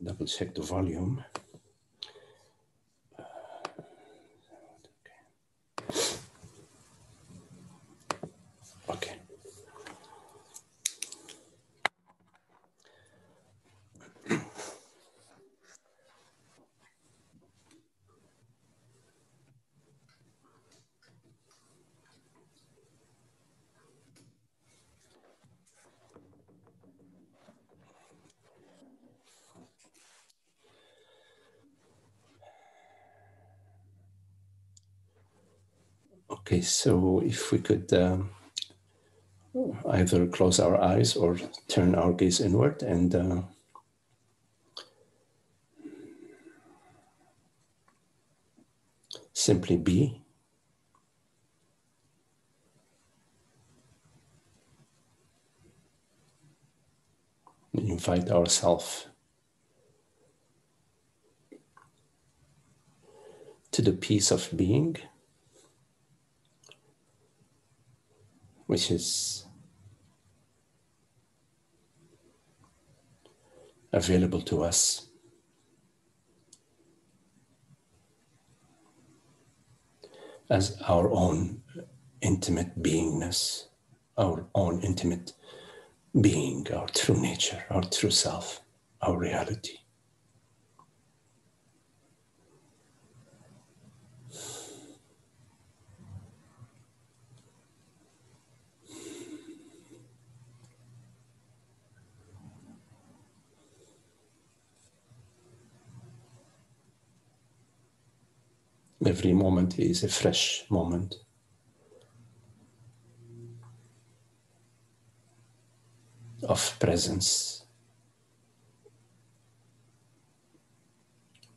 double check the volume. Okay. Okay, so if we could either close our eyes or turn our gaze inward and simply be. Invite ourselves to the peace of being, which is available to us as our own intimate beingness, our own intimate being, our true nature, our true self, our reality. Every moment is a fresh moment. Of presence,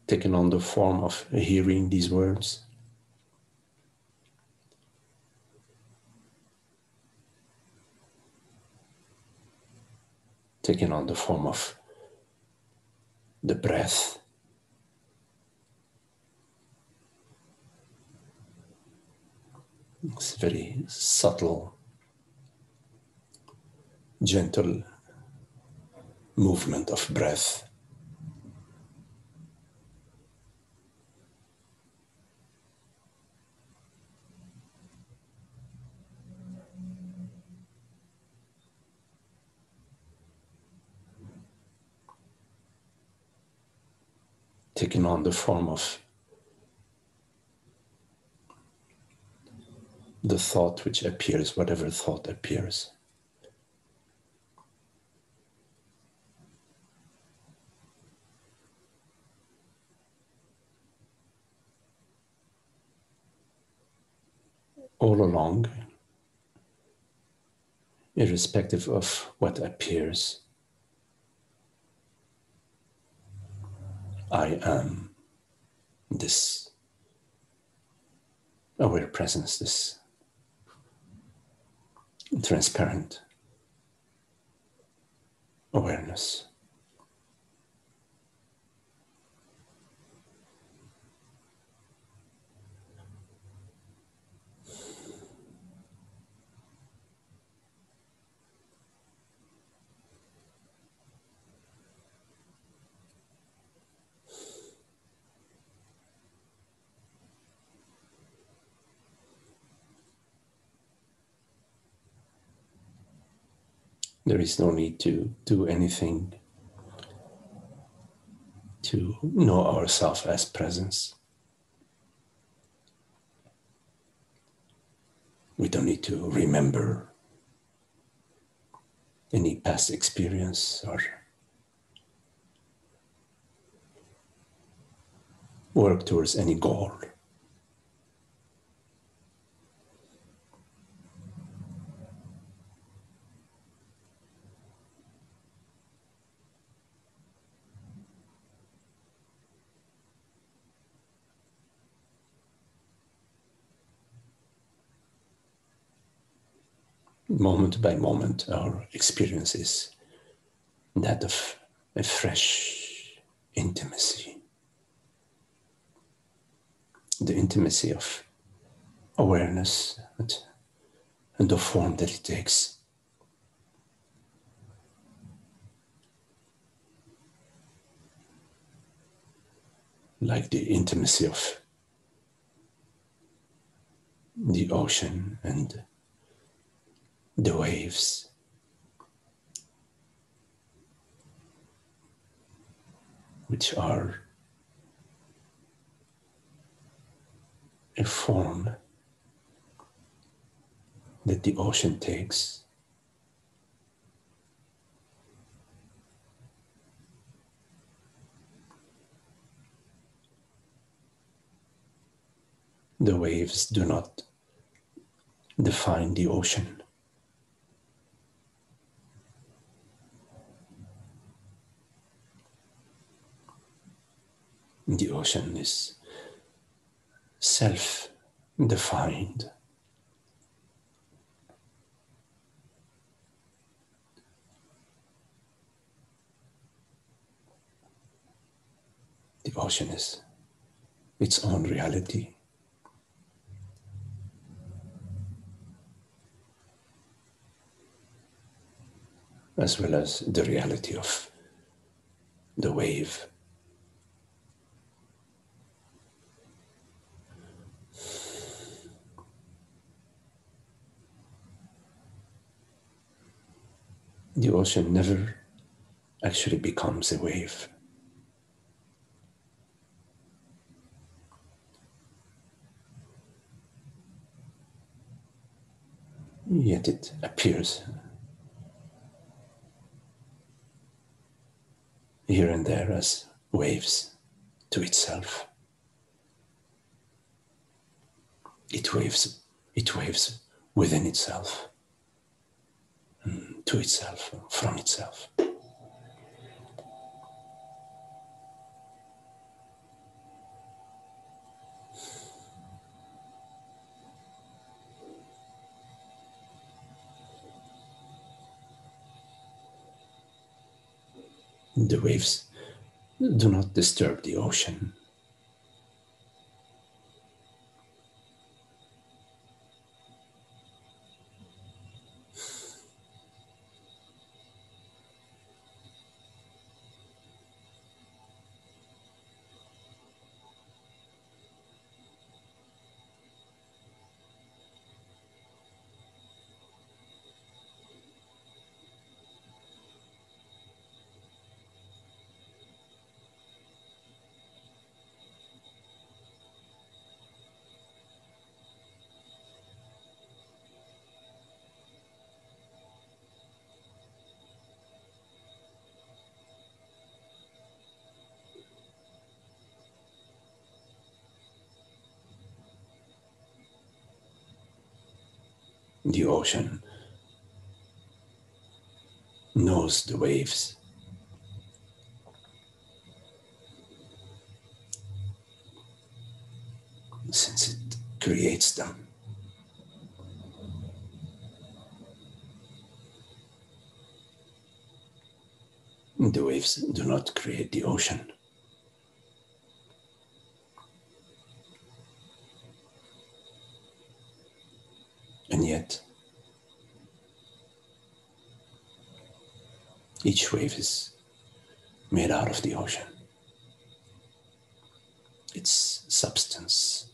taken on the form of hearing these words, taken on the form of the breath, it's very subtle, gentle movement of breath. Taking on the form of the thought which appears, whatever thought appears. All along, irrespective of what appears, I am this aware presence, this transparent awareness. There is no need to do anything to know ourselves as presence. We don't need to remember any past experience or work towards any goal. Moment by moment, our experience is that of a fresh intimacy. The intimacy of awareness and the form that it takes. like the intimacy of the ocean and the waves, which are a form that the ocean takes. The waves do not define the ocean. The ocean is self-defined. The ocean is its own reality. As well as the reality of the wave. The ocean never actually becomes a wave. Yet it appears here and there as waves to itself. It waves within itself, to itself, from itself. The waves do not disturb the ocean. The ocean knows the waves since it creates them. The waves do not create the ocean. And yet, each wave is made out of the ocean. Its substance.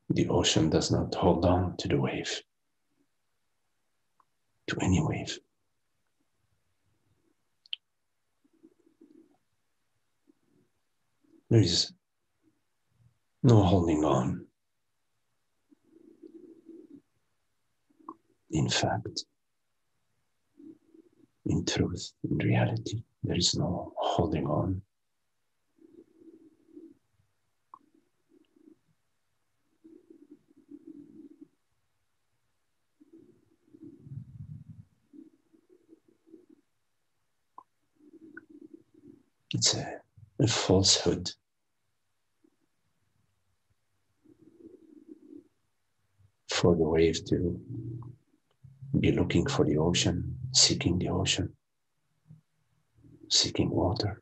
The ocean does not hold on to the wave, to any wave. There is no holding on. In fact, in truth, in reality, there is no holding on. It's a falsehood. For the wave to be looking for the ocean, seeking water.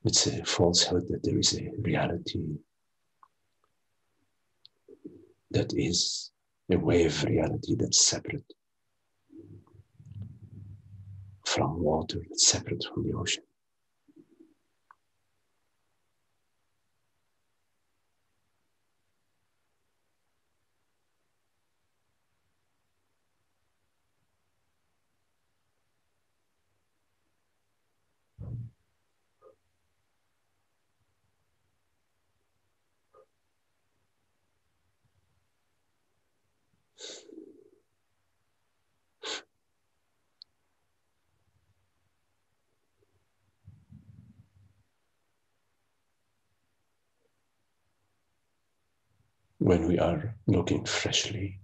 It's a falsehood that there is a reality that is a wave reality that's separate from water, that's separate from the ocean. When we are looking freshly,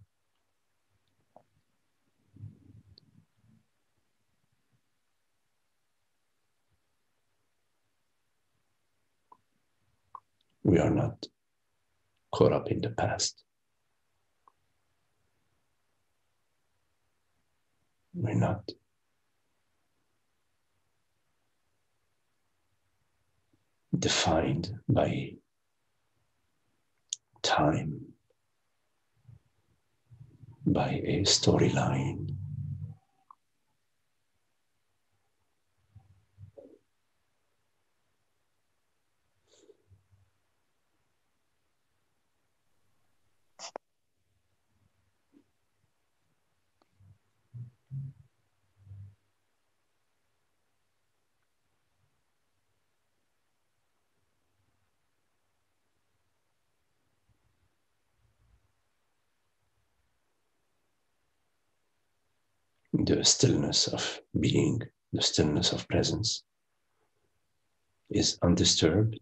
we are not caught up in the past. We're not defined by time, by a storyline. The stillness of being, the stillness of presence is undisturbed.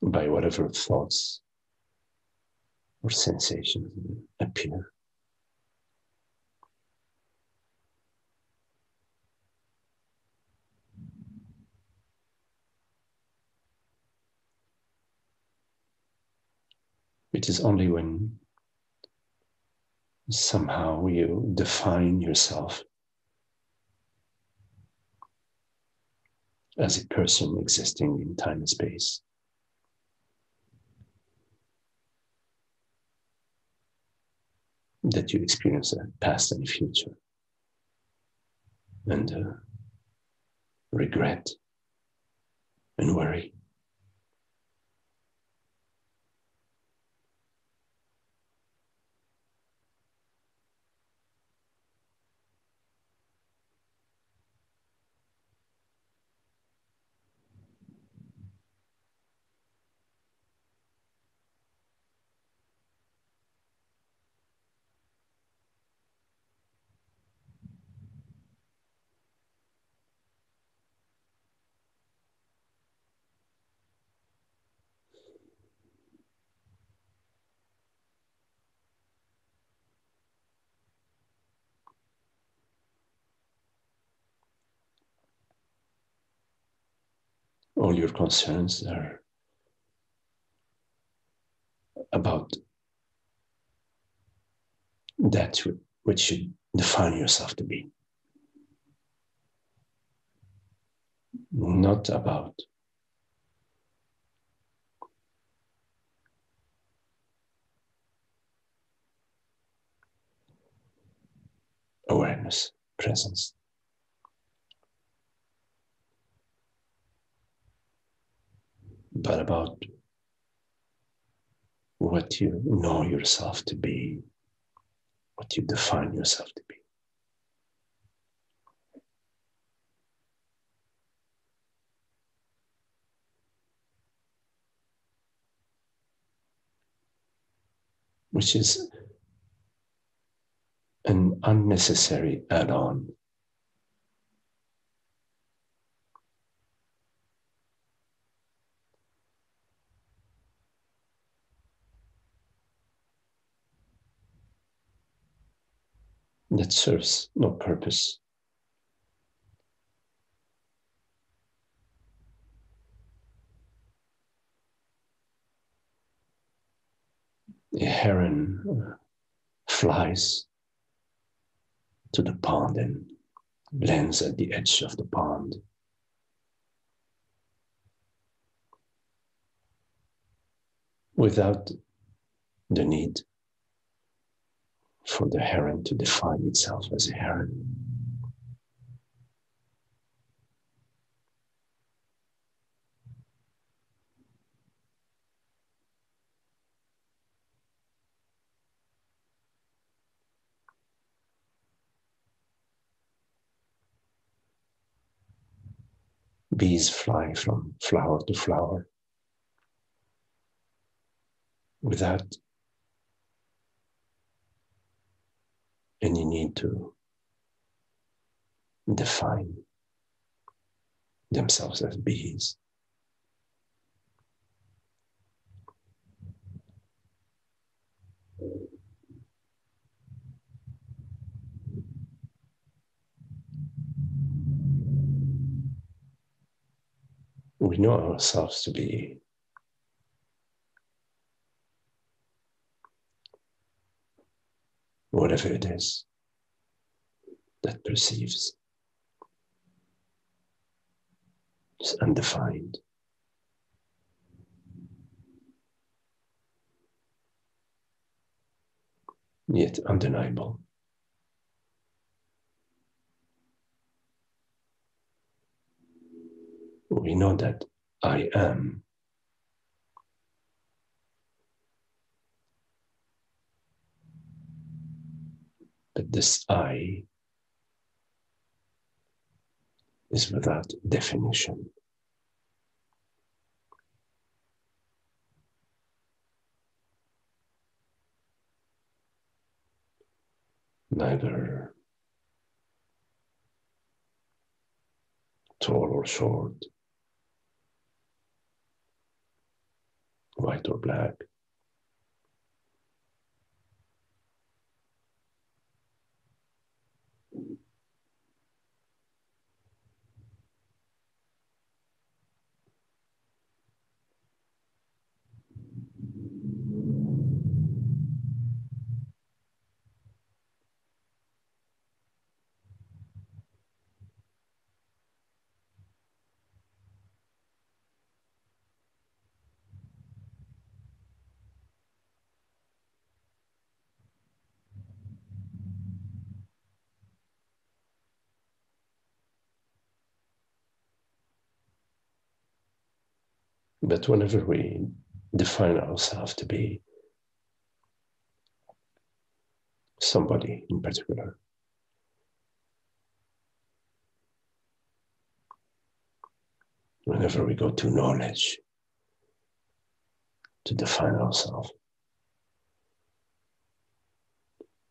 By whatever thoughts or sensations appear. It is only when somehow you define yourself as a person existing in time and space that you experience a past and a future, and regret and worry. All your concerns are about that which you define yourself to be, not about awareness, presence. but about what you know yourself to be, what you define yourself to be. Which is an unnecessary add-on. That serves no purpose. A heron flies to the pond and lands at the edge of the pond. Without the need for the heron to define itself as a heron. Bees fly from flower to flower without any need to define themselves as bees. We know ourselves to be whatever it is that perceives. It's undefined. Yet undeniable. We know that I am. But this I is without definition. Neither tall or short, white or black. But whenever we define ourselves to be somebody in particular, whenever we go to knowledge to define ourselves,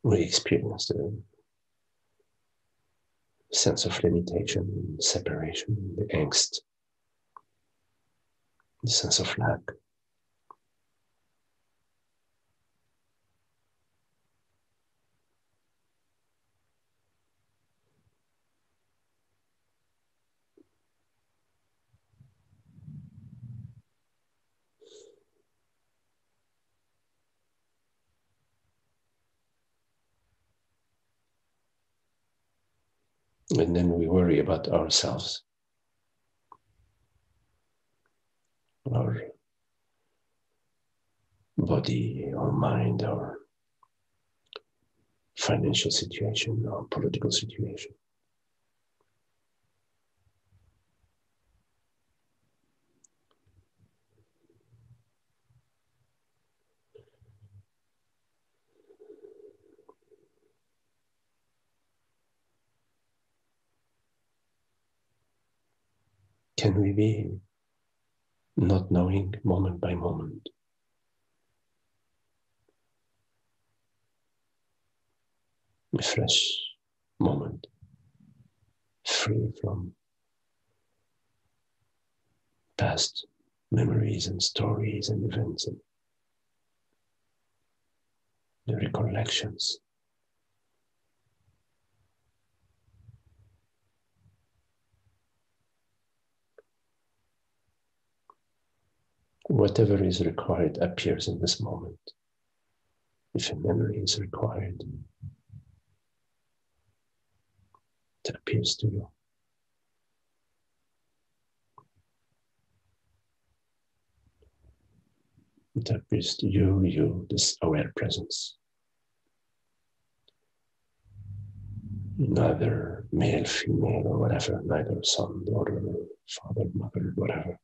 we experience the sense of limitation, separation, the angst, the sense of lack. And then we worry about ourselves, our body, our mind, our financial situation, our political situation. can we be not knowing moment by moment? A fresh moment, free from past memories and stories and events and the recollections. Whatever is required appears in this moment. If a memory is required, it appears to you. It appears to you, this aware presence. Neither male, female, or whatever, neither son, daughter, father, mother, whatever.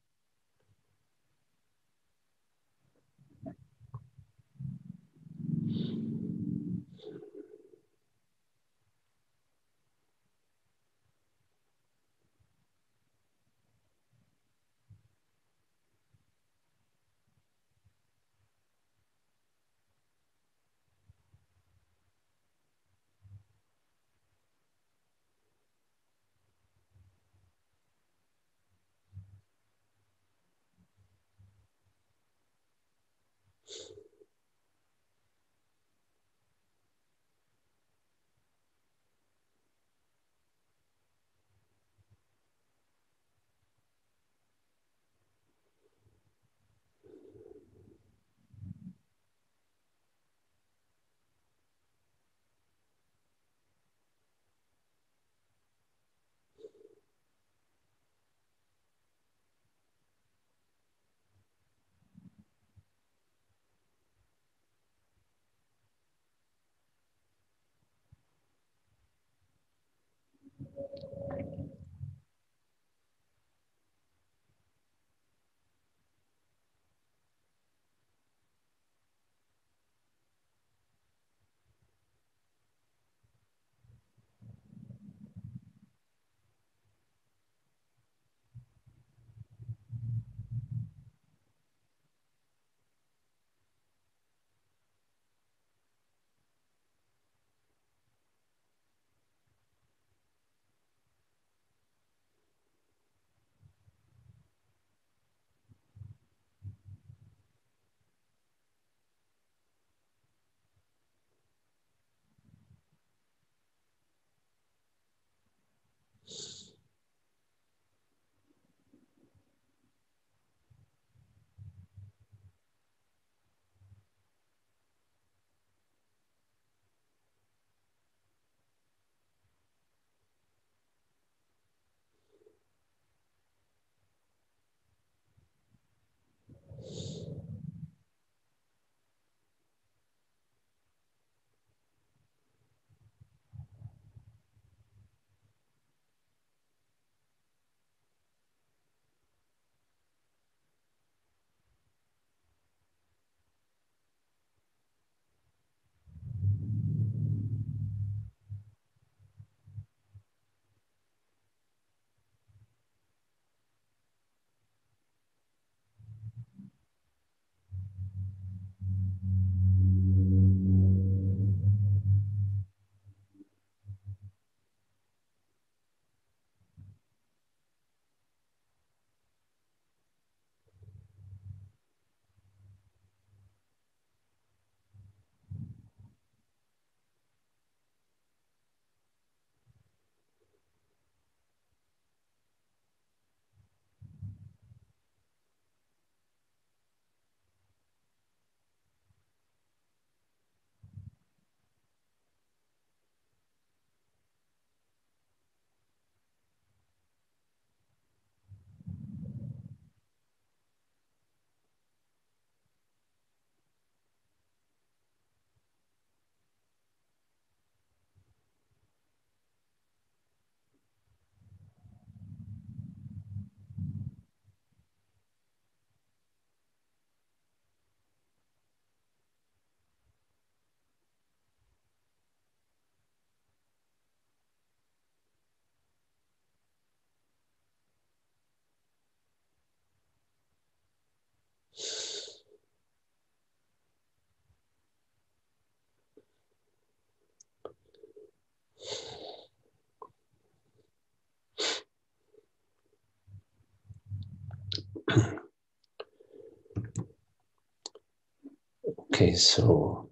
Okay, so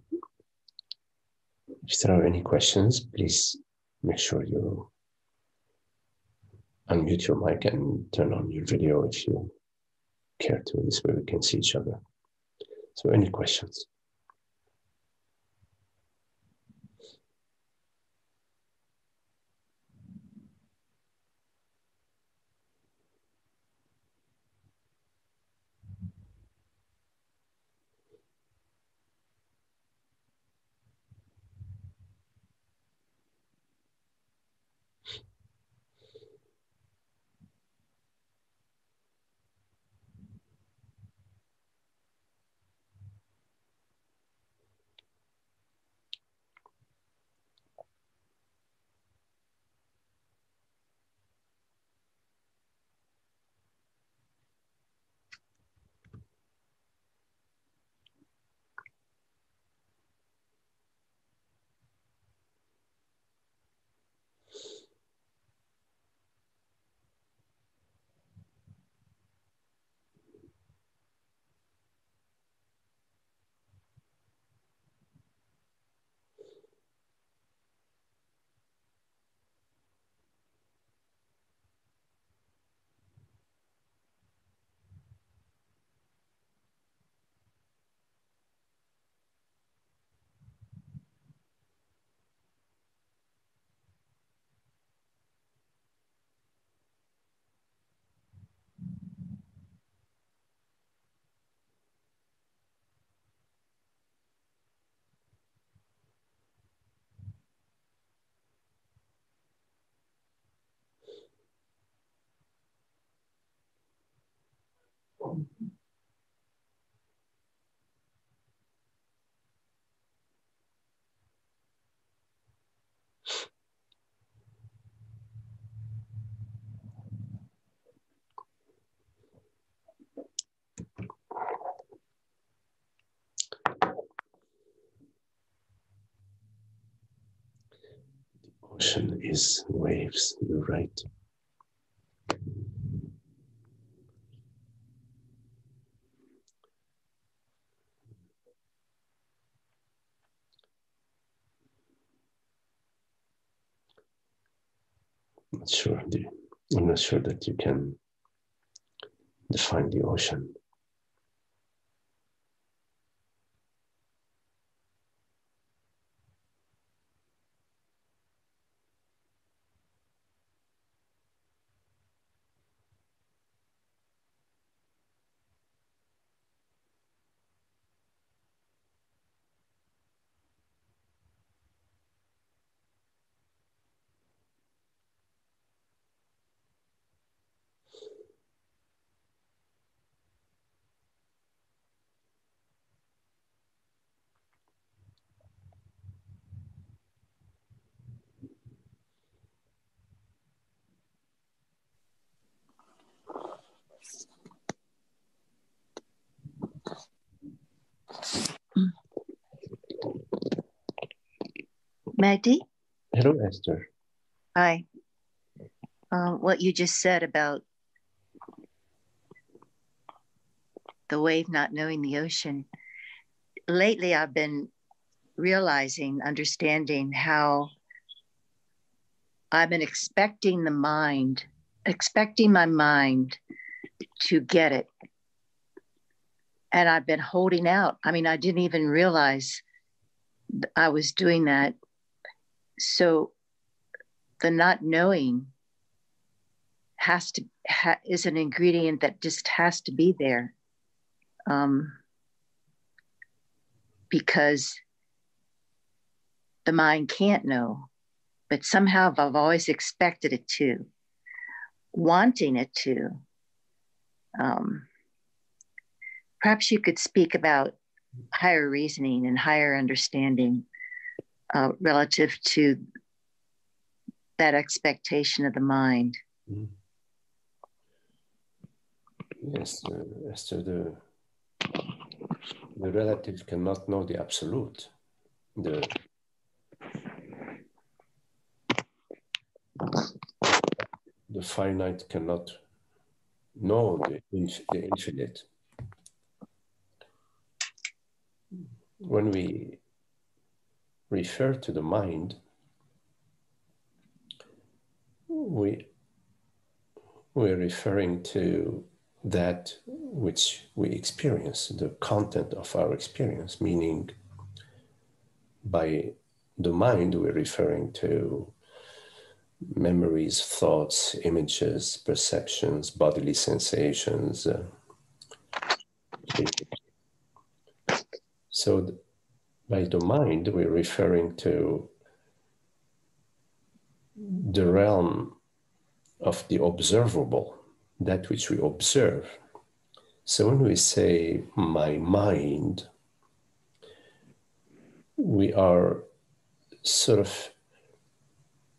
if there are any questions, please make sure you unmute your mic and turn on your video if you care to. This way we can see each other. So any questions? Ocean is waves, you're right. I'm not sure that you can define the ocean. Magdi? Hello, Esther. Hi. What you just said about the wave not knowing the ocean. Lately, I've been realizing, understanding how I've been expecting my mind to get it. And I've been holding out. I mean, I didn't even realize I was doing that. So the not knowing is an ingredient that just has to be there. Because the mind can't know, but somehow I've always expected it to, wanting it to. Perhaps you could speak about higher reasoning and higher understanding relative to that expectation of the mind. Yes, Esther, the relative cannot know the absolute. The finite cannot know the infinite, when we refer to the mind, we're referring to that which we experience, the content of our experience, meaning by the mind, we're referring to memories, thoughts, images, perceptions, bodily sensations. So by the mind, we're referring to the realm of the observable, that which we observe. So when we say my mind, we are sort of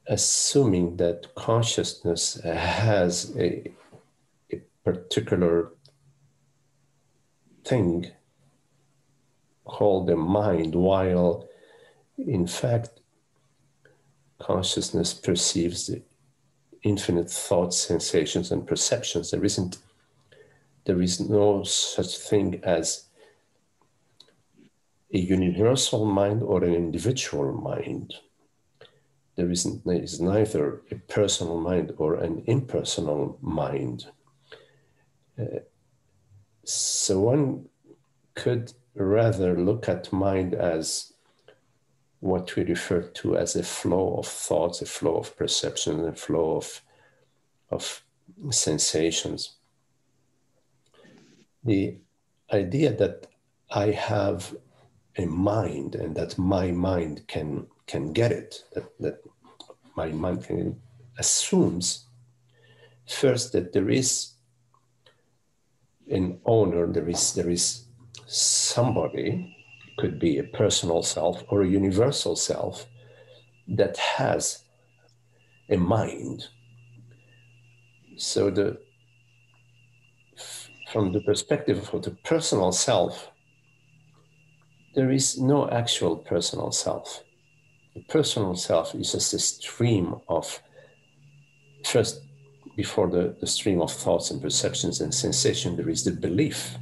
assuming that consciousness has a particular thing called the mind, while in fact consciousness perceives the infinite thoughts, sensations, and perceptions. There is no such thing as a universal mind or an individual mind. There is neither a personal mind or an impersonal mind. So one could rather look at mind as what we refer to as a flow of thoughts, a flow of perception, a flow of sensations. The idea that I have a mind and that my mind can get it, that my mind can, assumes first that there is an owner, there is somebody, could be a personal self or a universal self, that has a mind. So from the perspective of the personal self, there is no actual personal self. The personal self is just a stream of, first, before the stream of thoughts and perceptions and sensation, there is the belief.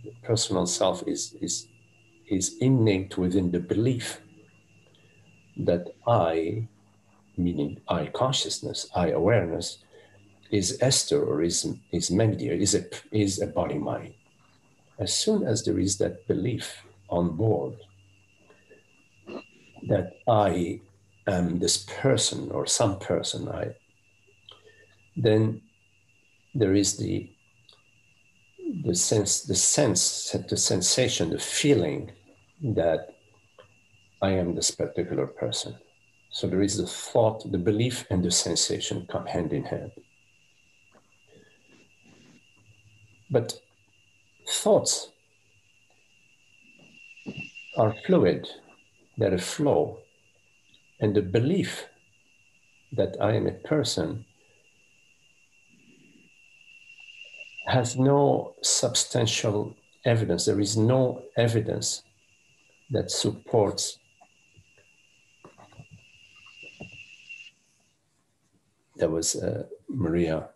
The personal self is innate within the belief that I, meaning I consciousness, I awareness, is Esther or is Magdi, is a body mind. As soon as there is that belief on board that I am this person or some person, then there is the sensation, the feeling that I am this particular person. So there is the thought, the belief, and the sensation come hand in hand. But thoughts are fluid, they're a flow. And the belief that I am a person has no substantial evidence. There is no evidence that supports that was Maria.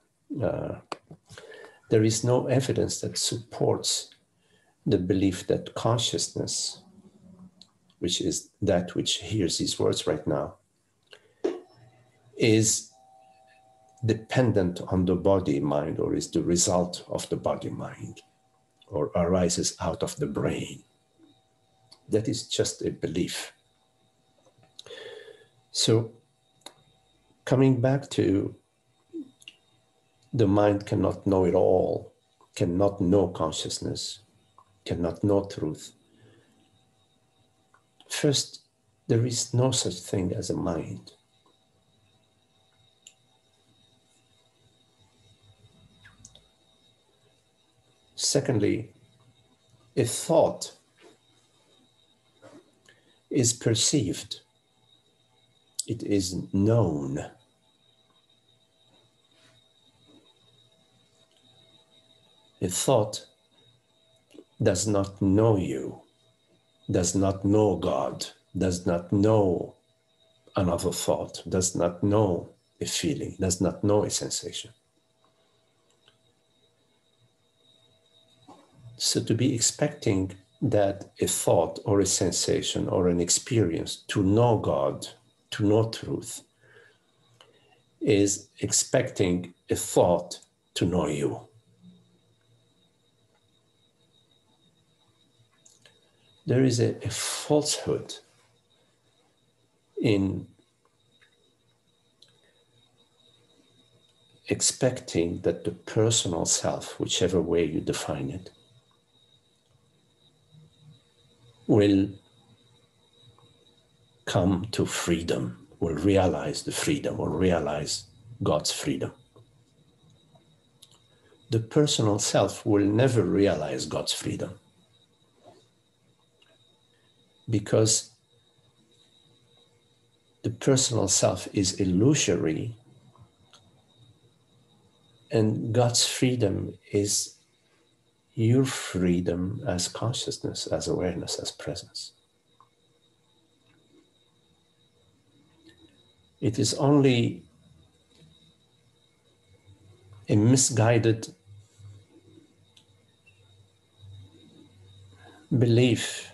There is no evidence that supports the belief that consciousness, which is that which hears these words right now, is dependent on the body mind, or is the result of the body mind, or arises out of the brain. That is just a belief. So coming back to the mind cannot know it all, cannot know consciousness, cannot know truth. First, there is no such thing as a mind. Secondly, a thought is perceived. It is known. A thought does not know you, does not know God, does not know another thought, does not know a feeling, does not know a sensation. So to be expecting that a thought or a sensation or an experience to know God, to know truth, is expecting a thought to know you. There is a falsehood in expecting that the personal self, whichever way you define it, will come to freedom, will realize the freedom, will realize God's freedom. The personal self will never realize God's freedom, because the personal self is illusory, and God's freedom is your freedom as consciousness, as awareness, as presence. It is only a misguided belief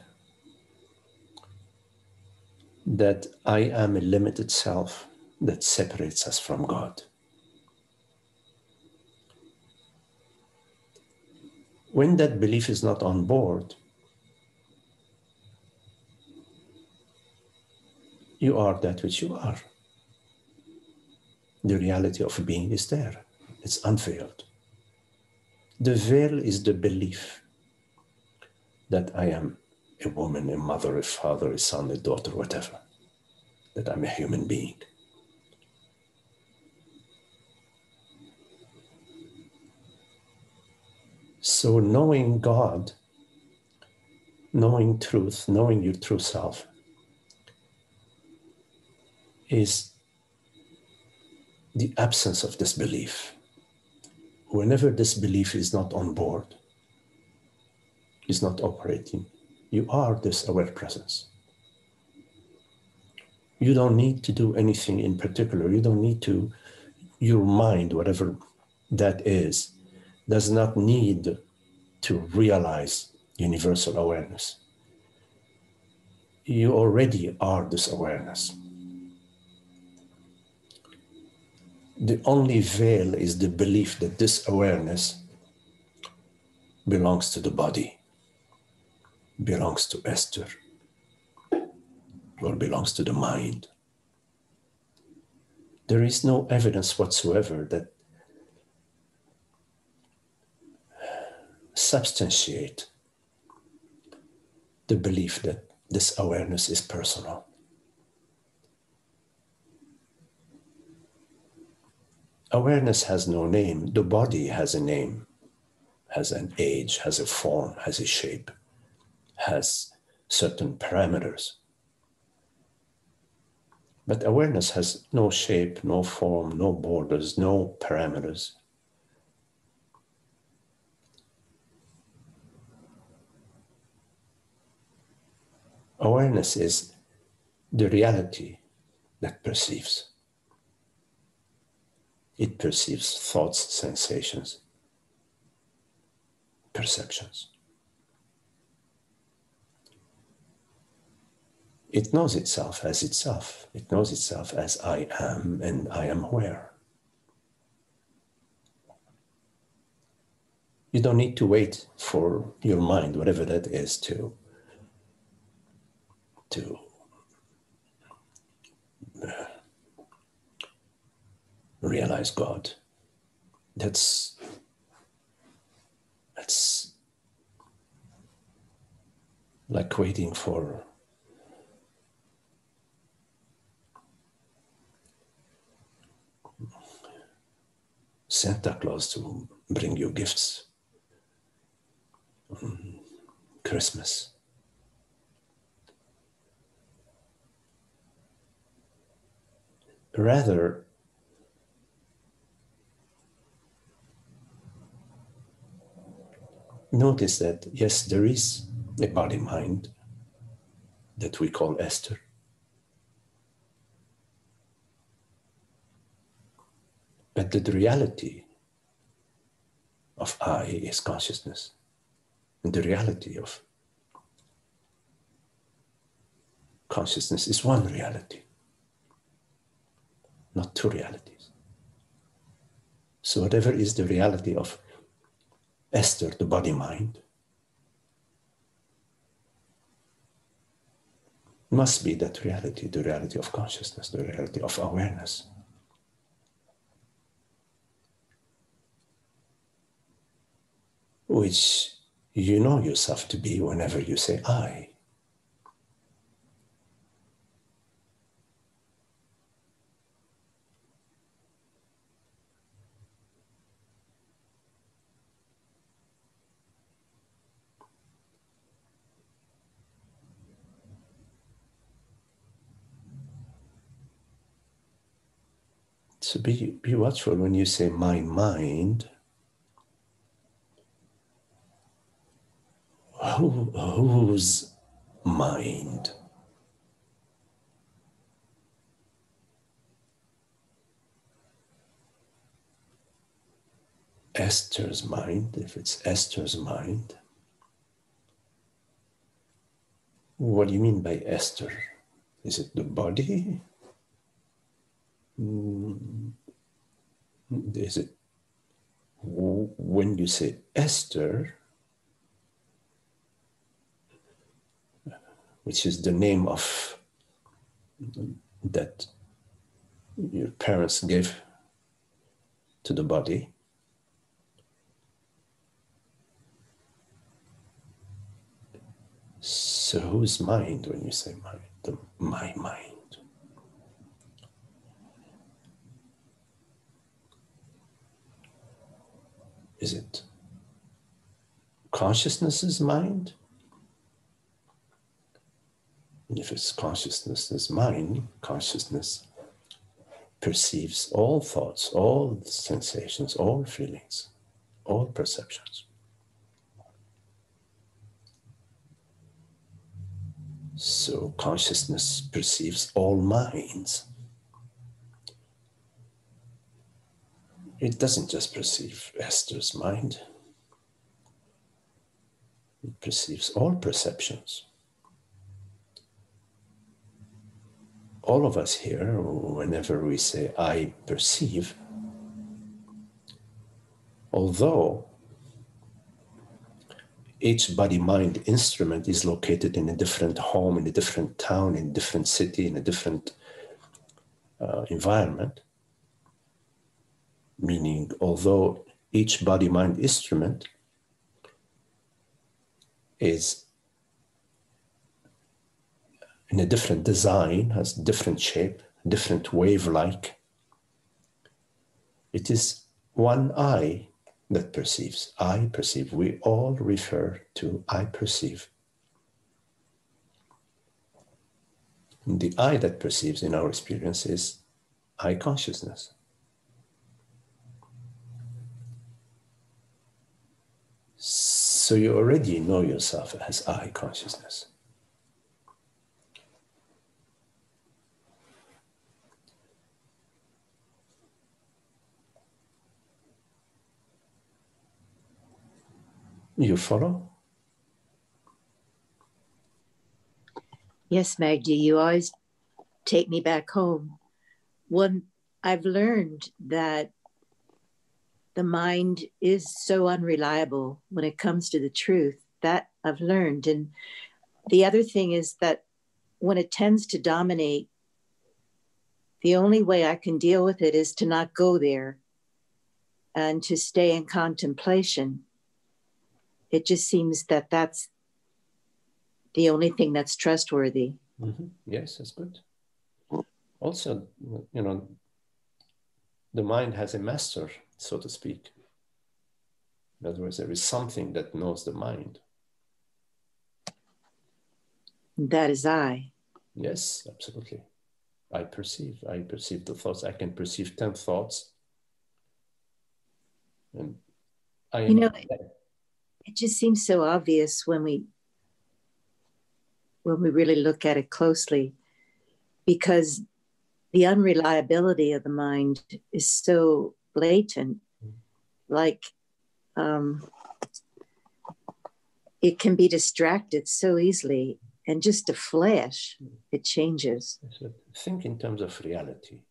that I am a limited self that separates us from God. When that belief is not on board, you are that which you are. The reality of being is there. It's unveiled. The veil is the belief that I am a woman, a mother, a father, a son, a daughter, whatever, that I'm a human being. So knowing God, knowing truth, knowing your true self is the absence of this belief. Whenever this belief is not on board, is not operating, you are this aware presence. You don't need to do anything in particular. You don't need to, your mind, whatever that is, does not need to realize universal awareness. You already are this awareness. The only veil is the belief that this awareness belongs to the body, belongs to Esther, or belongs to the mind. There is no evidence whatsoever that substantiate the belief that this awareness is personal. Awareness has no name. The body has a name, has an age, has a form, has a shape, has certain parameters. But awareness has no shape, no form, no borders, no parameters. Awareness is the reality that perceives. It perceives thoughts, sensations, perceptions. It knows itself as itself. It knows itself as I am, and I am aware. You don't need to wait for your mind, whatever that is, to realize God. That's like waiting for Santa Claus to bring you gifts on Christmas. Rather, notice that, yes, there is a body-mind that we call Esther. But the reality of I is consciousness. And the reality of consciousness is one reality, not two realities. So whatever is the reality of Esther, the body-mind, must be that reality, the reality of consciousness, the reality of awareness. Which you know yourself to be whenever you say I. So be watchful when you say my mind. Whose mind? Esther's mind. If it's Esther's mind, what do you mean by Esther? Is it the body? Is it, when you say Esther, which is the name of that your parents gave to the body, so whose mind when you say mind? My mind. Is it consciousness's mind? And if it's consciousness's mind, consciousness perceives all thoughts, all sensations, all feelings, all perceptions. So consciousness perceives all minds. It doesn't just perceive Esther's mind. It perceives all perceptions. All of us here, whenever we say I perceive, although each body-mind instrument is located in a different home, in a different town, in a different city, in a different environment, meaning although each body-mind instrument is in a different design, has different shape, different wave-like, it is one I that perceives. I perceive. We all refer to I perceive. And the I that perceives in our experience is I consciousness. So you already know yourself as I consciousness. You follow? Yes, Magdi, you always take me back home. I've learned that the mind is so unreliable when it comes to the truth. That I've learned. And the other thing is that when it tends to dominate, the only way I can deal with it is to not go there and to stay in contemplation. It just seems that that's the only thing that's trustworthy. Mm-hmm. Yes, that's good. Also, you know, the mind has a master, so to speak. In other words, there is something that knows the mind. That is I. Yes, absolutely. I perceive the thoughts. I can perceive 10 thoughts. And I am, it just seems so obvious when we really look at it closely, because the unreliability of the mind is so blatant. Like, it can be distracted so easily, and just a flash, it changes. So think in terms of reality.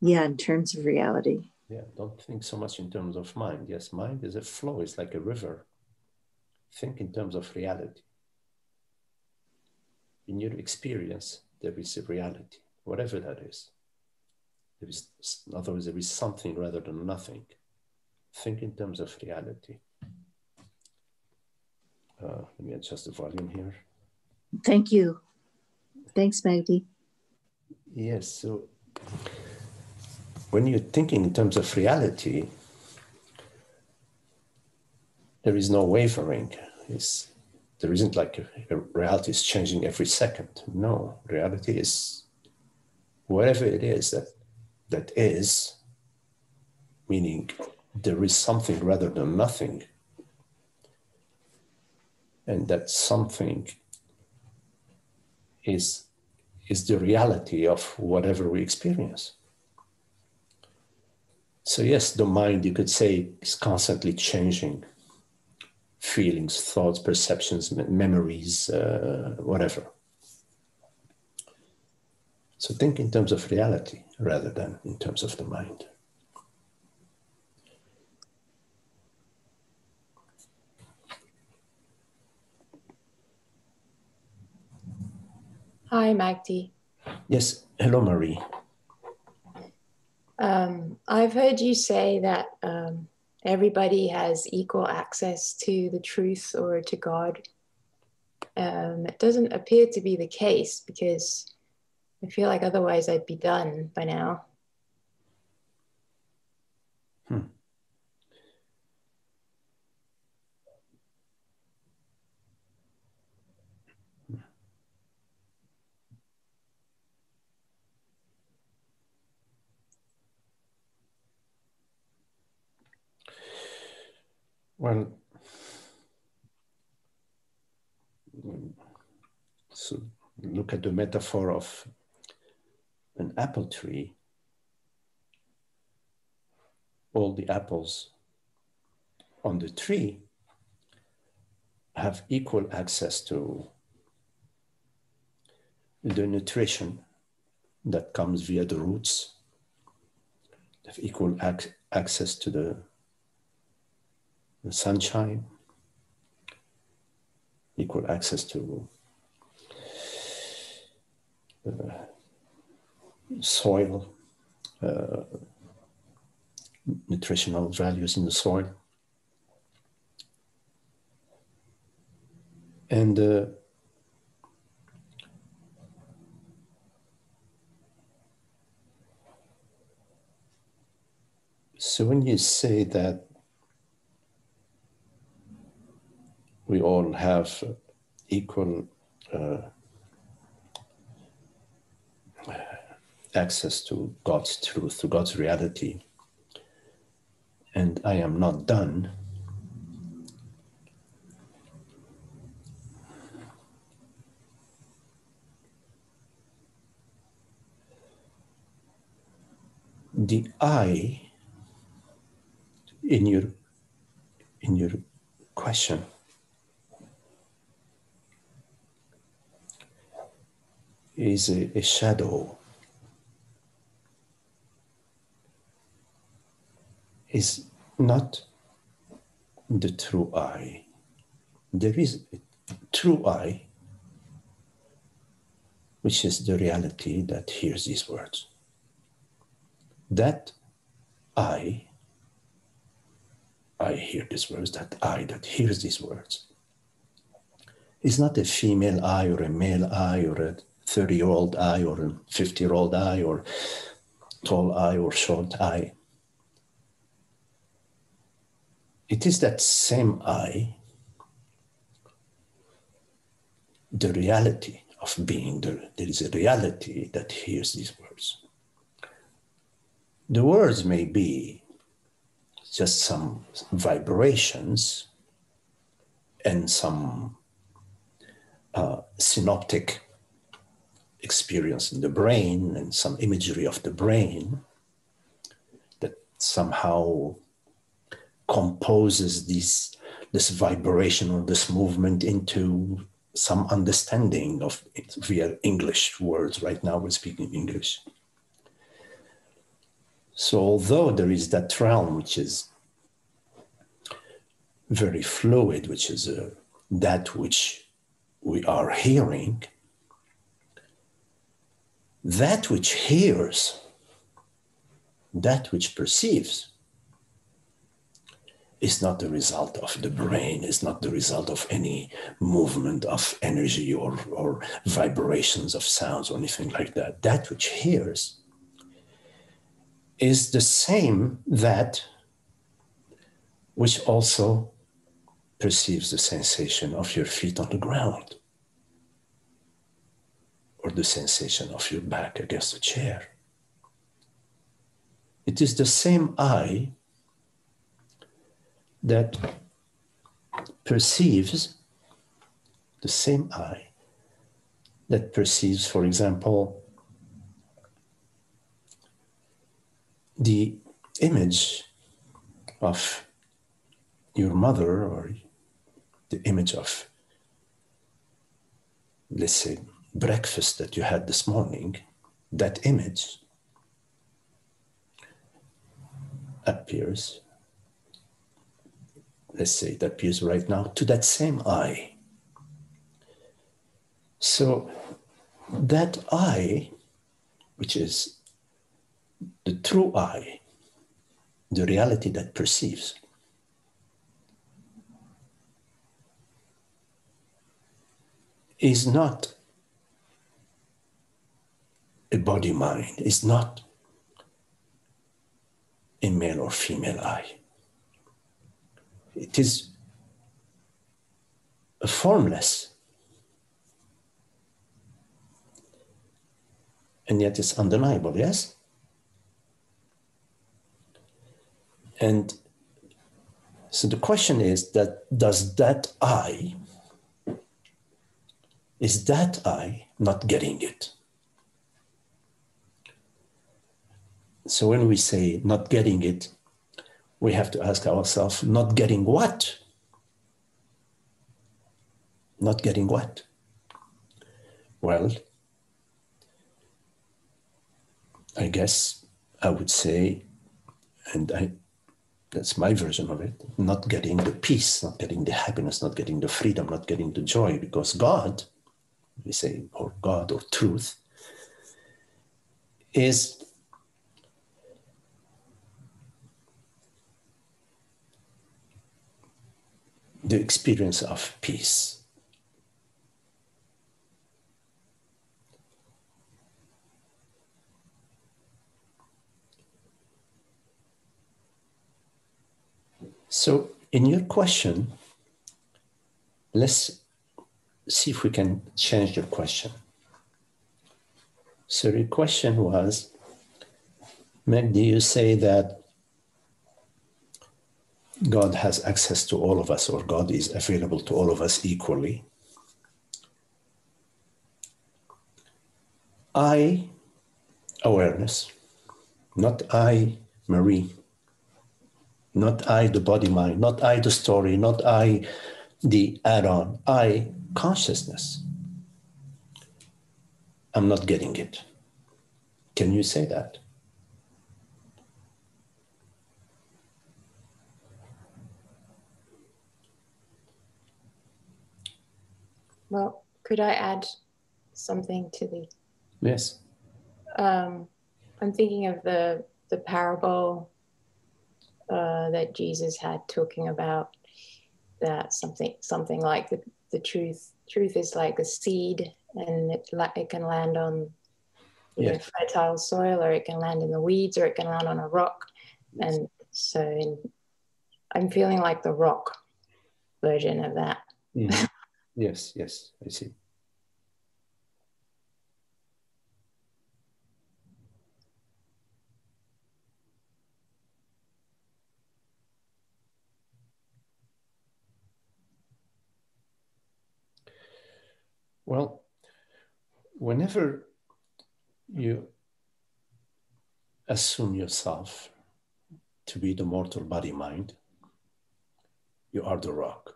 Yeah, in terms of reality. Yeah, don't think so much in terms of mind. Yes, mind is a flow, it's like a river. Think in terms of reality. In your experience, there is a reality, whatever that is. There is, in other words, there is something rather than nothing. Think in terms of reality. Let me adjust the volume here. Thank you. Thanks, Magdi. Yes, so when you're thinking in terms of reality, there is no wavering. There isn't like a reality is changing every second. No, reality is whatever it is that is, meaning there is something rather than nothing. And that something is the reality of whatever we experience. So yes, the mind, you could say, is constantly changing. Feelings, thoughts, perceptions, memories, whatever. So think in terms of reality rather than in terms of the mind. Hi, Magdi. Yes, hello, Marie. I've heard you say that everybody has equal access to the truth or to God. It doesn't appear to be the case, because I feel like otherwise I'd be done by now. Well, so look at the metaphor of an apple tree. All the apples on the tree have equal access to the nutrition that comes via the roots. They have equal access to the sunshine, equal access to soil, nutritional values in the soil. And so when you say that we all have equal access to God's truth, to God's reality, and I am not done, the I in your question is a shadow, is not the true I. There is a true I, which is the reality that hears these words. That I hear these words, that I that hears these words, is not a female I or a male I or a 30-year-old I or a 50-year-old I or tall I or short I. It is that same I, the reality of being. There is a reality that hears these words. The words may be just some vibrations and some synoptic experience in the brain and some imagery of the brain that somehow composes this vibration or this movement into some understanding of it via English words. Right now we're speaking English. So although there is that realm which is very fluid, which is that which we are hearing, that which hears, that which perceives, is not the result of the brain, is not the result of any movement of energy or vibrations of sounds or anything like that. That which hears is the same that which also perceives the sensation of your feet on the ground or the sensation of your back against a chair. It is the same I that perceives, the same I that perceives, for example, the image of your mother or the image of, let's say, breakfast that you had this morning. That image appears, let's say it appears right now to that same I. So that I, which is the true I, the reality that perceives, is not a body mind, is not a male or female I. It is a formless, and yet it's undeniable, yes? And so the question is that is that I not getting it? So when we say not getting it, we have to ask ourselves, not getting what? Not getting what? Well, I guess I would say, and that's my version of it, not getting the peace, not getting the happiness, not getting the freedom, not getting the joy, because God, we say, or God or truth, is the experience of peace. So in your question, let's see if we can change your question. So your question was, Magdi, you say that God has access to all of us, or God is available to all of us equally. I, awareness, not I, Marie, not I, the body mind, not I, the story, not I, the add-on, I, consciousness. I'm not getting it. Can you say that? Well, could I add something to the? Yes. I'm thinking of the parable that Jesus had, talking about that something like the truth is like a seed, and it can land on fertile soil, or it can land in the weeds, or it can land on a rock. Yes. And so I'm feeling like the rock version of that. Mm-hmm. Yes, I see. Well, whenever you assume yourself to be the mortal body mind, You are the rock.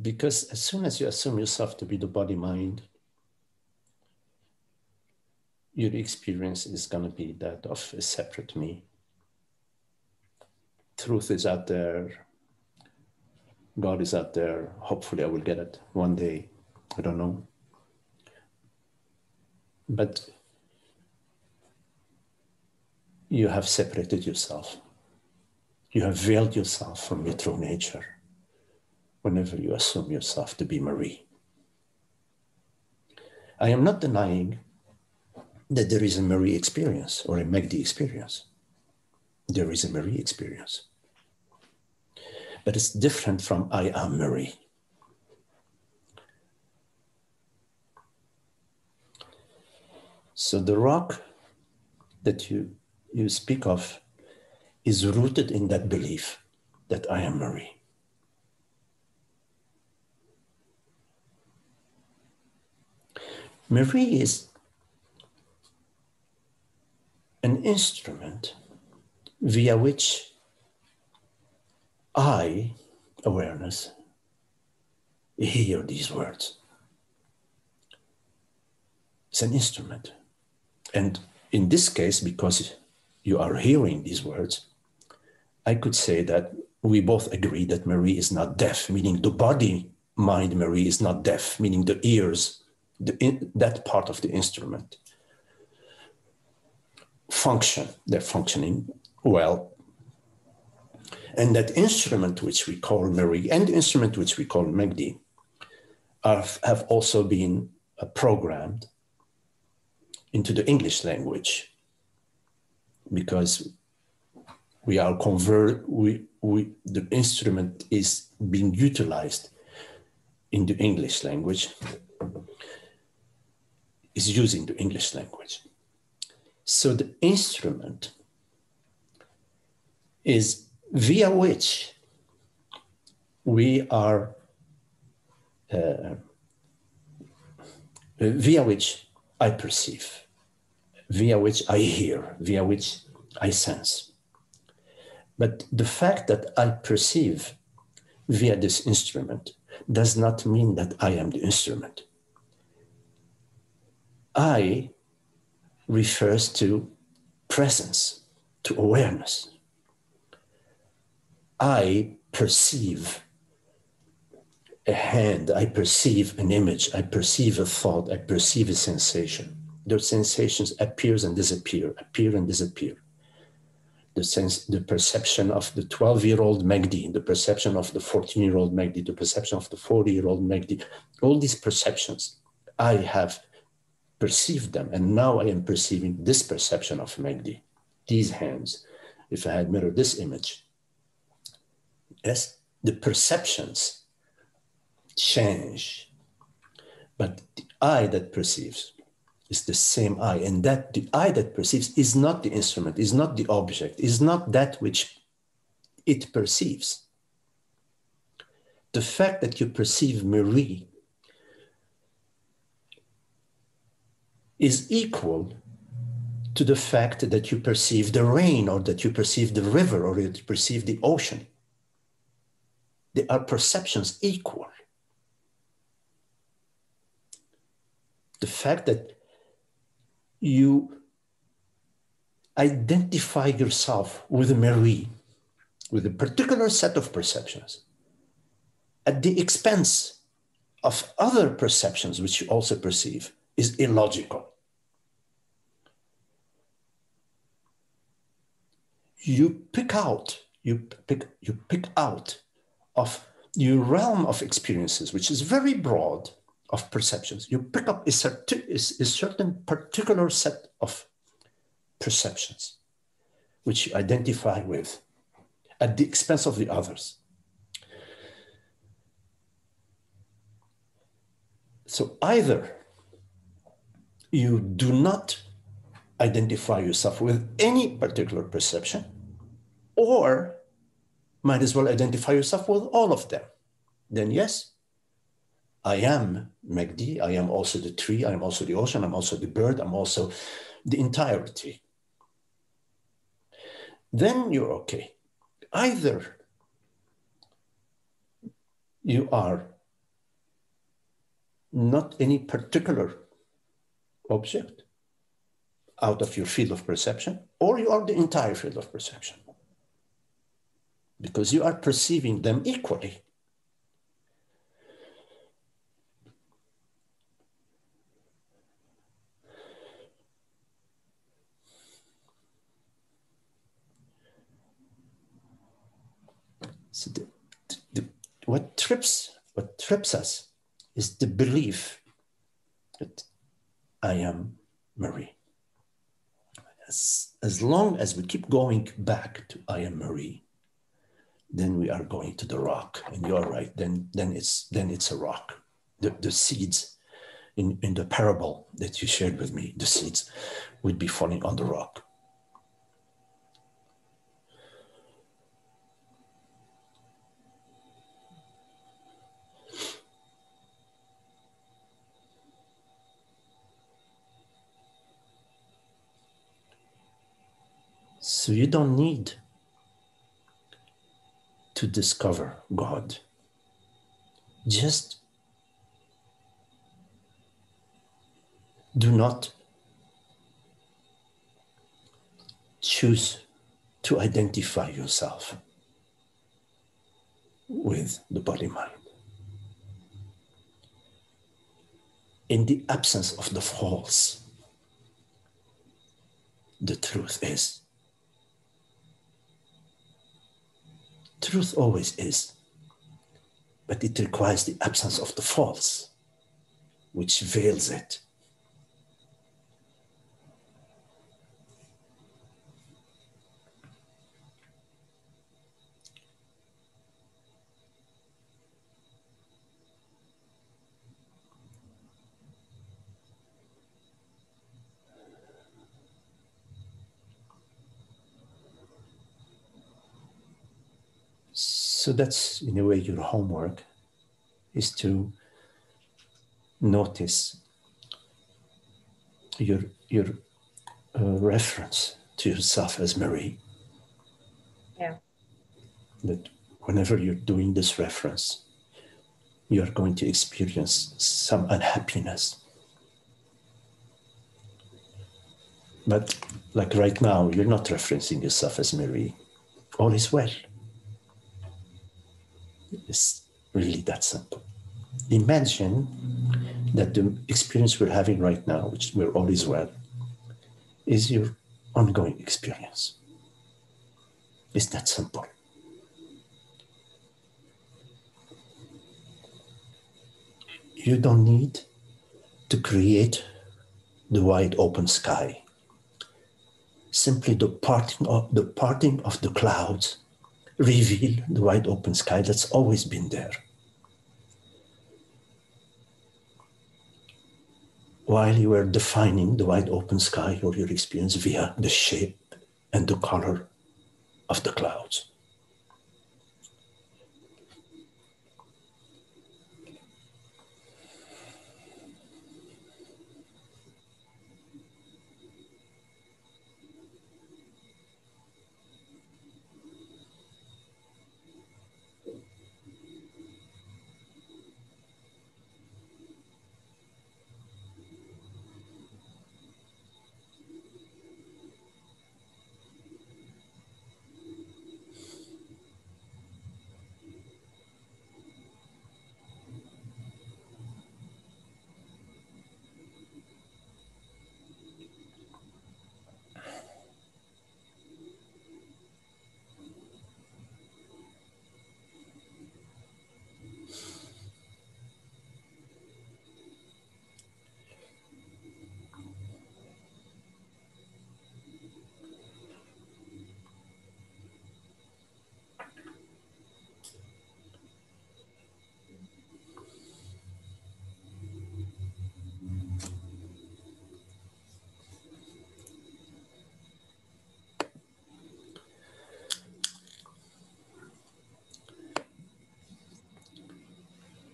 Because as soon as you assume yourself to be the body-mind, your experience is going to be that of a separate me. Truth is out there. God is out there. Hopefully I will get it one day. I don't know. But you have separated yourself. You have veiled yourself from your true nature whenever you assume yourself to be Marie. I am not denying that there is a Marie experience or a Magdi experience. There is a Marie experience. But it's different from I am Marie. So the rock that you speak of is rooted in that belief that I am Marie. Marie is an instrument via which I, awareness, hear these words. It's an instrument. And in this case, because you are hearing these words, I could say that we both agree that Marie is not deaf, meaning the body, mind Marie is not deaf, meaning the ears, that part of the instrument they're functioning well. And that instrument which we call Marie and the instrument which we call Magdi have also been programmed into the English language, because we are the instrument is being utilized in the English language, is using the English language. So the instrument is via which we are, via which I perceive, via which I hear, via which I sense. But the fact that I perceive via this instrument does not mean that I am the instrument. I refers to presence, to awareness. I perceive a hand, I perceive an image, I perceive a thought, I perceive a sensation. Those sensations appear and disappear. The perception of the 12-year-old Magdi, the perception of the 14-year-old Magdi, the perception of the 40-year-old Magdi, all these perceptions, I have perceived them, and now I am perceiving this perception of Magdi, these hands. If I had mirrored this image, yes, the perceptions change, but the I that perceives is the same I, and that the I that perceives is not the instrument, is not the object, is not that which it perceives. The fact that you perceive Marie is equal to the fact that you perceive the rain, or that you perceive the river, or that you perceive the ocean. They are perceptions equal. The fact that you identify yourself with Marie, with a particular set of perceptions, at the expense of other perceptions which you also perceive, is illogical. You pick out of your realm of experiences, which is very broad, of perceptions. You pick up a certain particular set of perceptions, which you identify with at the expense of the others. So either you do not identify yourself with any particular perception, or might as well identify yourself with all of them. Then yes, I am Magdi, I am also the tree, I am also the ocean, I'm also the bird, I'm also the entirety. then you're okay. Either you are not any particular object out of your field of perception, or you are the entire field of perception, because you are perceiving them equally. So what trips us is the belief that I am Marie. As long as we keep going back to I am Marie, then we are going to the rock. And you're right, then it's a rock. The seeds in the parable that you shared with me, the seeds would be falling on the rock. So you don't need to discover God. Just do not choose to identify yourself with the body-mind. In the absence of the false, the truth is. Truth always is, but it requires the absence of the false, which veils it. So that's, in a way, your homework is to notice your reference to yourself as Marie. Yeah. That whenever you're doing this reference, you're going to experience some unhappiness. But like right now, you're not referencing yourself as Marie. All is well. It's really that simple. Imagine that the experience we're having right now, which we're all is well, is your ongoing experience. It's that simple. You don't need to create the wide open sky. Simply the parting of the clouds reveal the wide open sky that's always been there. While you were defining the wide open sky or your experience via the shape and the color of the clouds.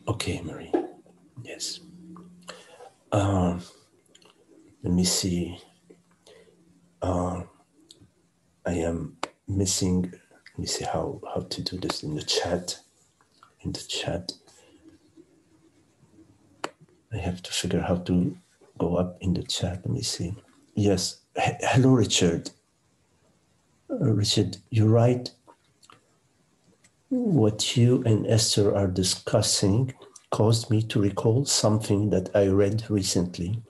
Okay, Marie. Yes. Let me see. I am missing, let me see how to do this in the chat. In the chat, I have to figure how to go up in the chat. Let me see. Yes, hello, Richard. Richard, you're right. What you and Esther are discussing caused me to recall something that I read recently,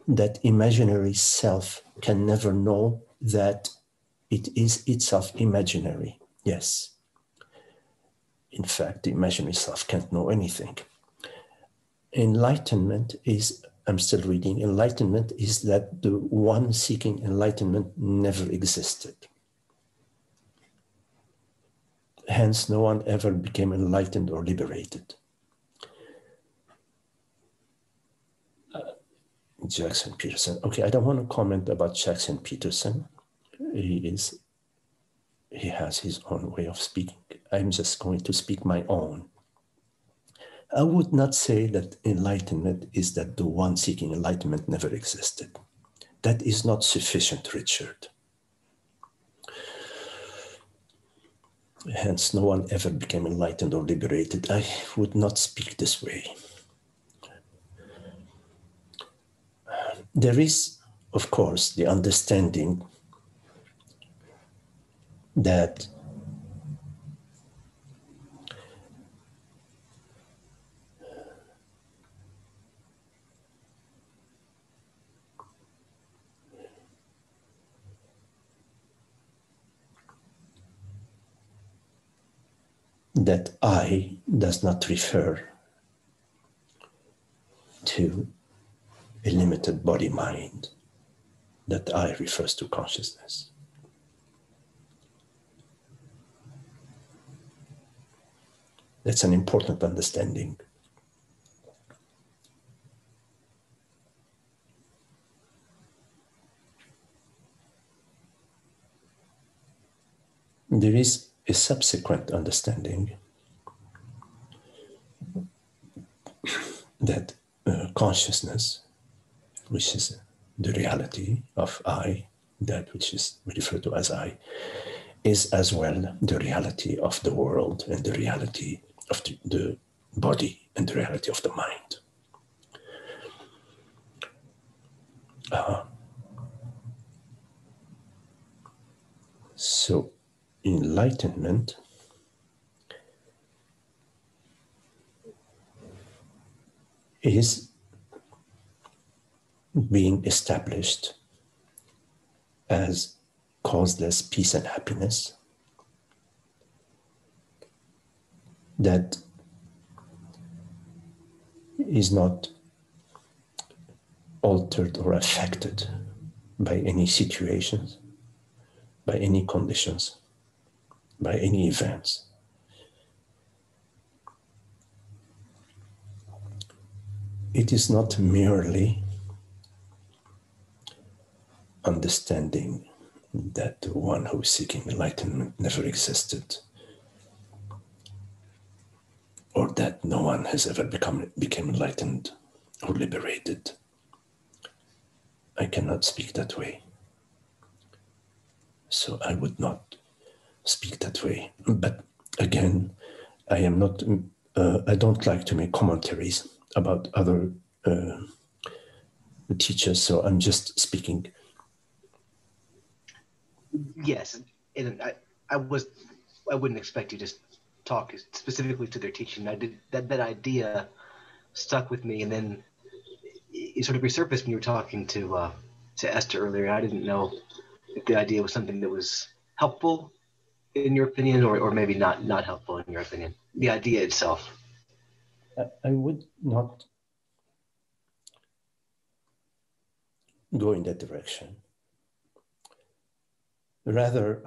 that imaginary self can never know that it is itself imaginary. Yes. In fact, the imaginary self can't know anything. Enlightenment is, I'm still reading, enlightenment is that the one seeking enlightenment never existed. Hence, no one ever became enlightened or liberated. Jackson Peterson. Okay, I don't want to comment about Jackson Peterson. He has his own way of speaking. I'm just going to speak my own. I would not say that enlightenment is that the one seeking enlightenment never existed. That is not sufficient, Richard. Hence, no one ever became enlightened or liberated. I would not speak this way. There is, of course, the understanding that I does not refer to a limited body-mind, that I refers to consciousness. That's an important understanding. There is a subsequent understanding that consciousness, which is the reality of I, that which is referred to as I, is as well the reality of the world and the reality of the body and the reality of the mind. So enlightenment is being established as causeless peace and happiness that is not altered or affected by any situations, by any conditions, by any events. It is not merely understanding that the one who is seeking enlightenment never existed, or that no one has ever become enlightened or liberated. I cannot speak that way. So I would not speak that way. But again, I am not, I don't like to make commentaries about other teachers, so I'm just speaking. Yes, and I wouldn't expect you to talk specifically to their teaching. I did that idea stuck with me, and then it sort of resurfaced when you were talking to Esther earlier. I didn't know if the idea was something that was helpful in your opinion, or maybe not helpful in your opinion. The idea itself. I would not go in that direction. Rather,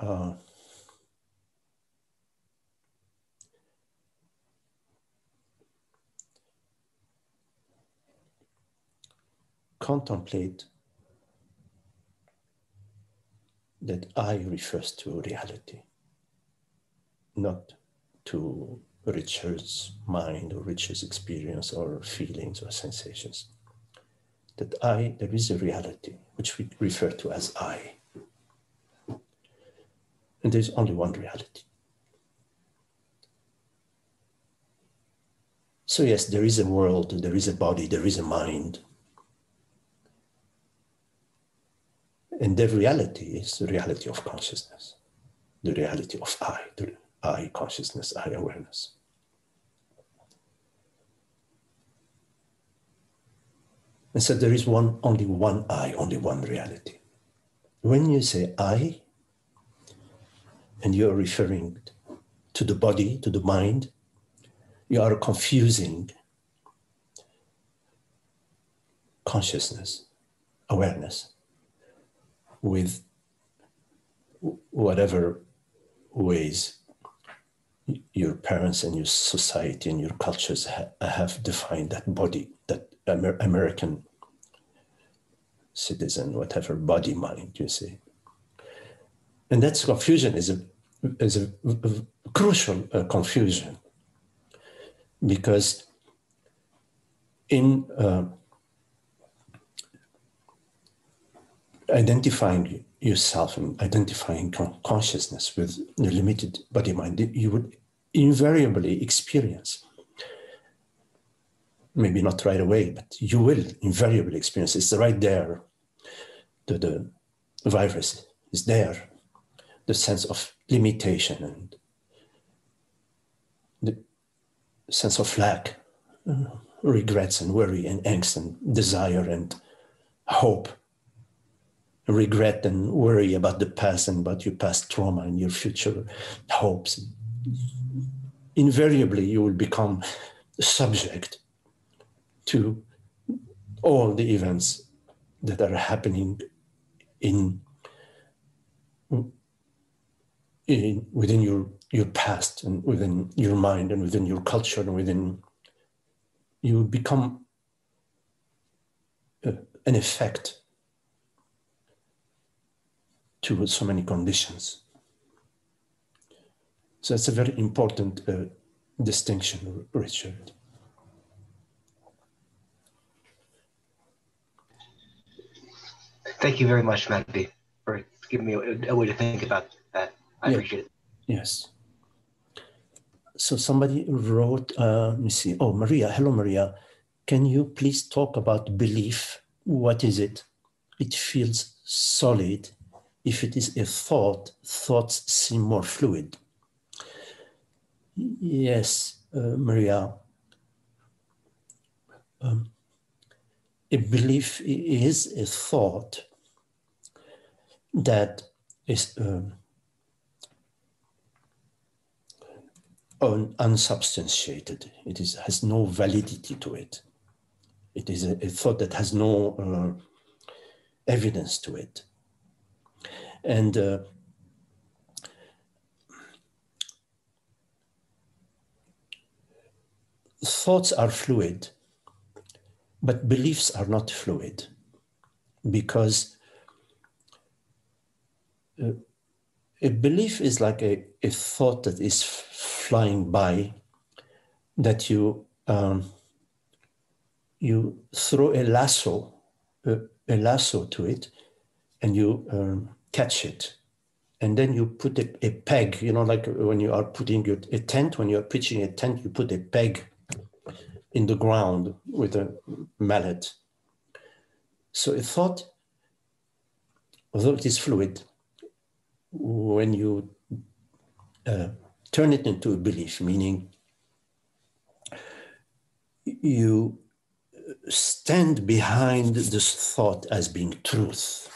contemplate that I refers to reality, not to Richard's mind or Richard's experience or feelings or sensations. That there is a reality which we refer to as I. And there's only one reality. So yes, there is a world, there is a body, there is a mind. And the reality is the reality of consciousness, the reality of I, the I consciousness, I awareness. And so there is only one I, only one reality. When you say I, and you're referring to the body, to the mind, you are confusing consciousness, awareness, with whatever ways your parents and your society and your cultures have defined that body, that American citizen, whatever body, mind, you see. And that confusion is a crucial confusion, because in identifying yourself and identifying consciousness with the limited body mind, you would invariably experience, maybe not right away, but you will invariably experience, it's right there, the virus is there, the sense of limitation and the sense of lack, regrets and worry and angst and desire and hope, regret and worry about the past and about your past trauma and your future hopes. Invariably, you will become subject to all the events that are happening within your past and within your mind and within your culture and within, you become an effect to so many conditions. So it's a very important distinction, Richard. Thank you very much, Magdi, for giving me a way to think about that. I appreciate it. Yes. So somebody wrote, let me see. Oh, Maria. Hello, Maria. Can you please talk about belief? What is it? It feels solid. If it is a thought, thoughts seem more fluid. Yes, Maria. A belief is a thought that is unsubstantiated. It has no validity to it. It is a thought that has no evidence to it. And thoughts are fluid, but beliefs are not fluid, because a belief is like a thought that is flying by, that you throw a lasso to it, and you catch it, and then you put a peg. You know, like when you are putting a tent, when you are pitching a tent, you put a peg in the ground with a mallet. So a thought, although it is fluid, when you turn it into a belief, meaning you stand behind this thought as being truth,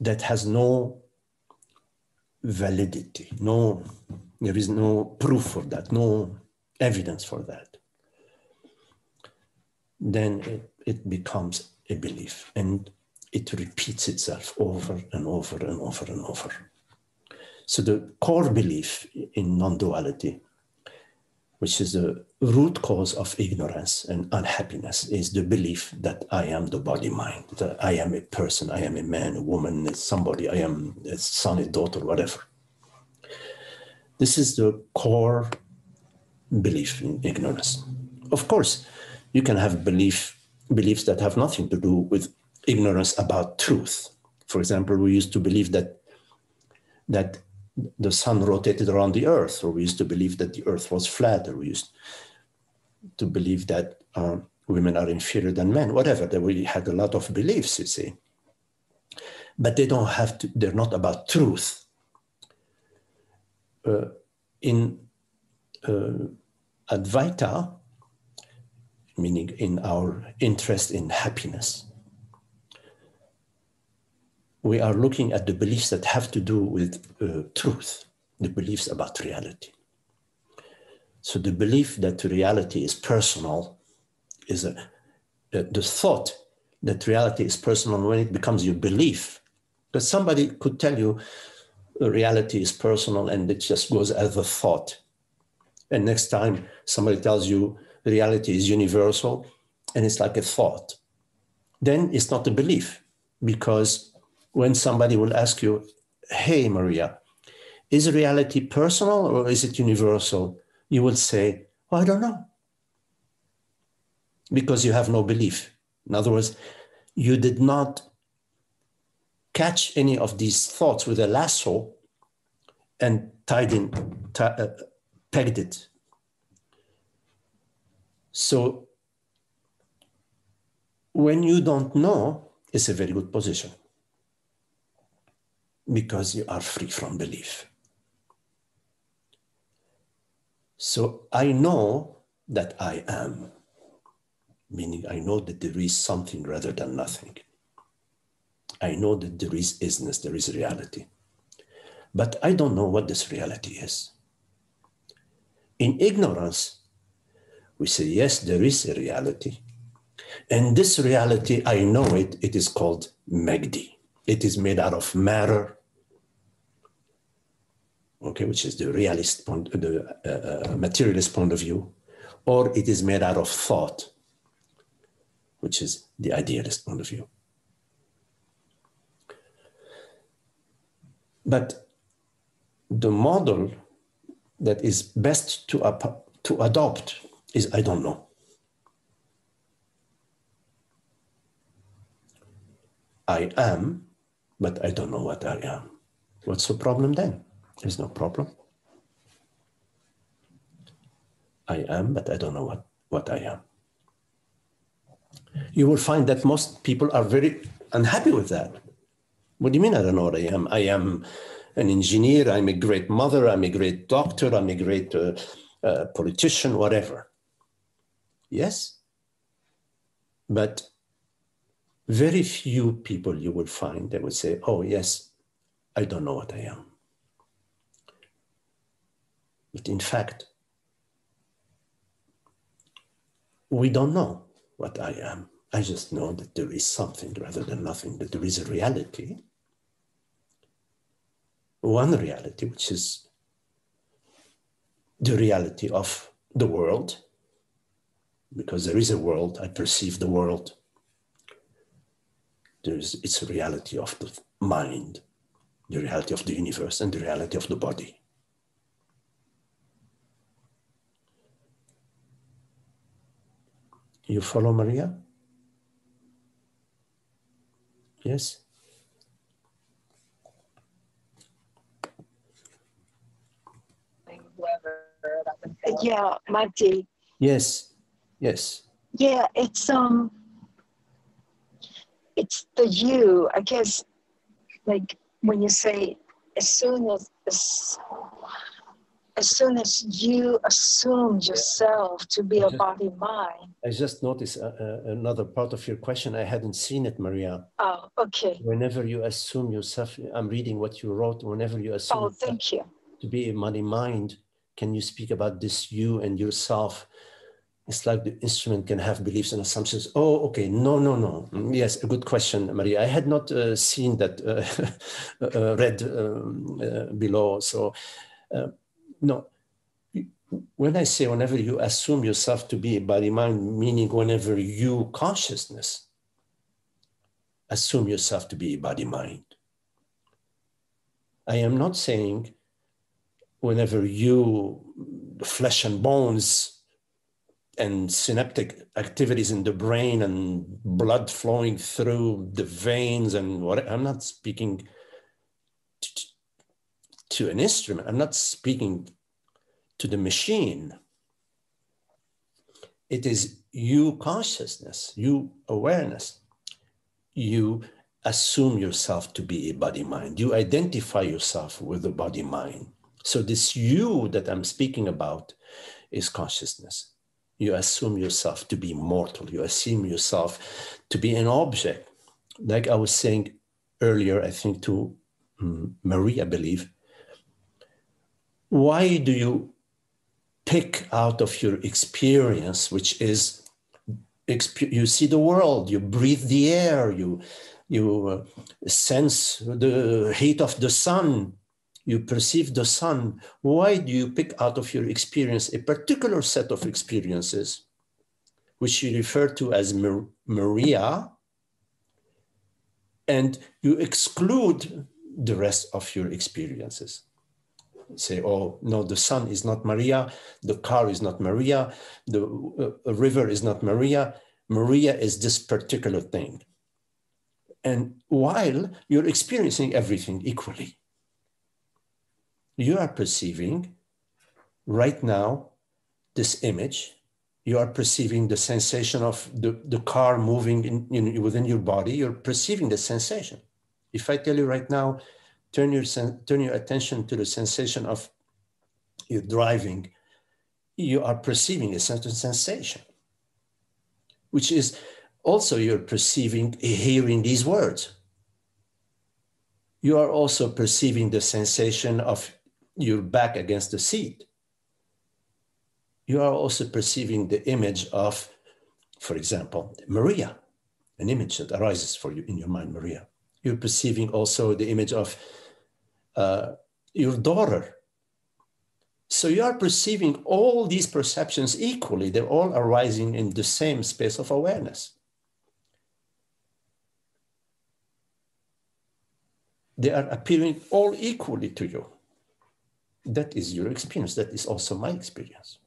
that has no validity, there is no proof for that, no evidence for that, then it becomes a belief, and it repeats itself over and over and over and over. So the core belief in non-duality, which is the root cause of ignorance and unhappiness, is the belief that I am the body-mind, that I am a person, I am a man, a woman, somebody, I am a son, a daughter, whatever. This is the core belief in ignorance. Of course, you can have beliefs that have nothing to do with ignorance about truth. For example, we used to believe that the sun rotated around the earth, or we used to believe that the earth was flat, or we used to believe that women are inferior than men, whatever. We had a lot of beliefs, you see. But they don't have to, they're not about truth. In Advaita, meaning in our interest in happiness, we are looking at the beliefs that have to do with truth, the beliefs about reality. So the belief that reality is personal is the thought that reality is personal when it becomes your belief. Because somebody could tell you reality is personal and it just goes as a thought. And next time somebody tells you reality is universal and it's like a thought, then it's not a belief. Because when somebody will ask you, hey, Maria, is reality personal or is it universal? You will say, well, I don't know. Because you have no belief. In other words, you did not catch any of these thoughts with a lasso and pegged it. So when you don't know, it's a very good position because you are free from belief. So I know that I am, meaning I know that there is something rather than nothing. I know that there is isness, there is reality. But I don't know what this reality is. In ignorance, we say, yes, there is a reality. And this reality, I know it, it is called Magdi. It is made out of matter, okay, which is the realist point, the materialist point of view, or it is made out of thought, which is the idealist point of view. But the model that is best to adopt is I don't know. I am, but I don't know what I am. What's the problem then? There's no problem. I am, but I don't know what I am. You will find that most people are very unhappy with that. What do you mean I don't know what I am? I am an engineer, I'm a great mother, I'm a great doctor, I'm a great politician, whatever. Yes, but very few people you will find that would say, oh yes, I don't know what I am. But in fact, we don't know what I am. I just know that there is something rather than nothing, that there is a reality. One reality, which is the reality of the world, because there is a world, I perceive the world. It's a reality of the mind, the reality of the universe, and the reality of the body. You follow, Maria? Yes? Yeah, Magdi. Yes, yes. Yeah, it's the you, I guess, like when you say as soon as you assumed yourself to be a body mind. I just noticed another part of your question. I hadn't seen it, Maria. Oh, okay. Whenever you assume yourself, I'm reading what you wrote, whenever you assume thank you. To be a body mind, can you speak about this you and yourself? It's like the instrument can have beliefs and assumptions. Oh, okay. No. Yes, a good question, Maria. I had not seen that read below. So, no. When I say whenever you assume yourself to be a body-mind, meaning whenever you, consciousness, assume yourself to be a body-mind. I am not saying whenever you, flesh and bones, and synaptic activities in the brain and blood flowing through the veins and what. I'm not speaking to an instrument. I'm not speaking to the machine. It is you consciousness, you awareness. You assume yourself to be a body-mind. You identify yourself with the body-mind. So this you that I'm speaking about is consciousness. You assume yourself to be mortal. You assume yourself to be an object. Like I was saying earlier, I think to Marie, I believe, why do you pick out of your experience, which is, you see the world, you breathe the air, you sense the heat of the sun, you perceive the sun. Why do you pick out of your experience a particular set of experiences, which you refer to as Maria, and you exclude the rest of your experiences? Say, oh, no, the sun is not Maria, the car is not Maria, the river is not Maria. Maria is this particular thing. And while you're experiencing everything equally, you are perceiving right now this image, you are perceiving the sensation of the car moving within your body, you're perceiving the sensation. If I tell you right now, turn your attention to the sensation of you driving, you are perceiving a certain sensation, which is also you're perceiving, hearing these words. You are also perceiving the sensation of your back against the seat. You are also perceiving the image of, for example, Maria, an image that arises for you in your mind, Maria. You're perceiving also the image of your daughter. So you are perceiving all these perceptions equally. They're all arising in the same space of awareness. They are appearing all equally to you. That is your experience. That is also my experience.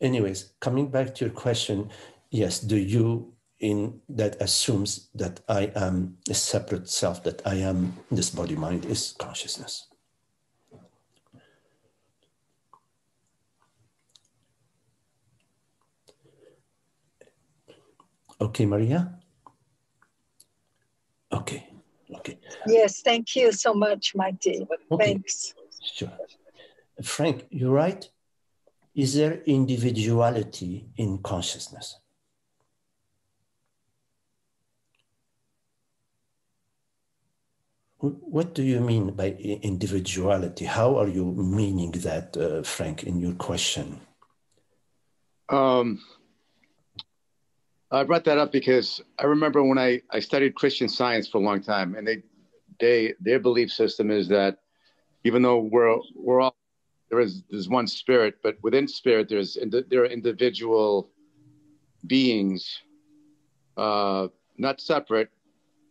Anyways, coming back to your question, yes, do you in that assumes that I am a separate self, that I am this body mind is consciousness. Okay, Maria? Okay. Yes, thank you so much, Magdi. Okay. Thanks. Sure. Frank, you're right. Is there individuality in consciousness? What do you mean by individuality? How are you meaning that, Frank, in your question? I brought that up because I remember when I studied Christian Science for a long time, and their belief system is that even though we're all, there's one spirit, but within spirit there are individual beings, not separate,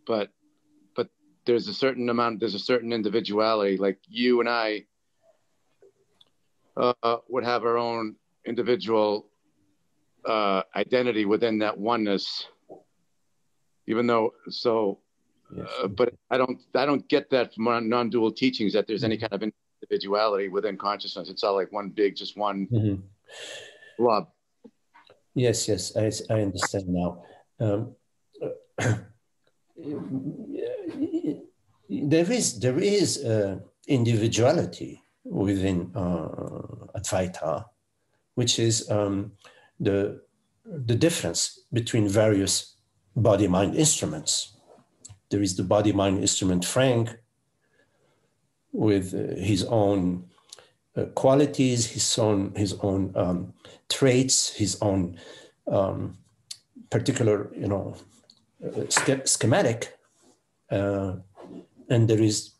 but there's a certain individuality. Like you and I would have our own individual identity within that oneness, even though yes. But I don't get that from non-dual teachings that there's any kind of individuality within consciousness. It's all like one big, just one blob. Yes, I understand now. There is individuality within Advaita, which is the difference between various body-mind instruments. There is the body-mind instrument Frank with his own qualities, his own traits, his own particular, schematic, and there is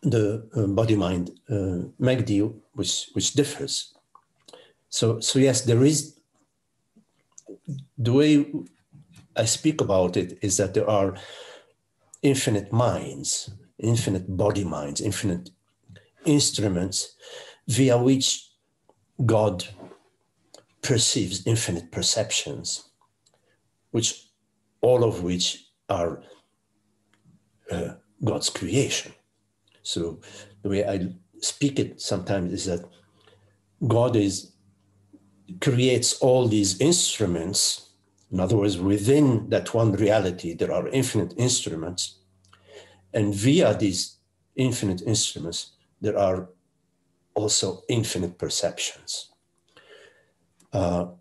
the body-mind Magdi, which differs. So yes, there is. The way I speak about it is that there are infinite minds, infinite body minds, infinite instruments via which God perceives infinite perceptions, which all of which are God's creation. So the way I speak it sometimes is that God creates all these instruments. In other words, within that one reality, there are infinite instruments. And via these infinite instruments, there are also infinite perceptions. But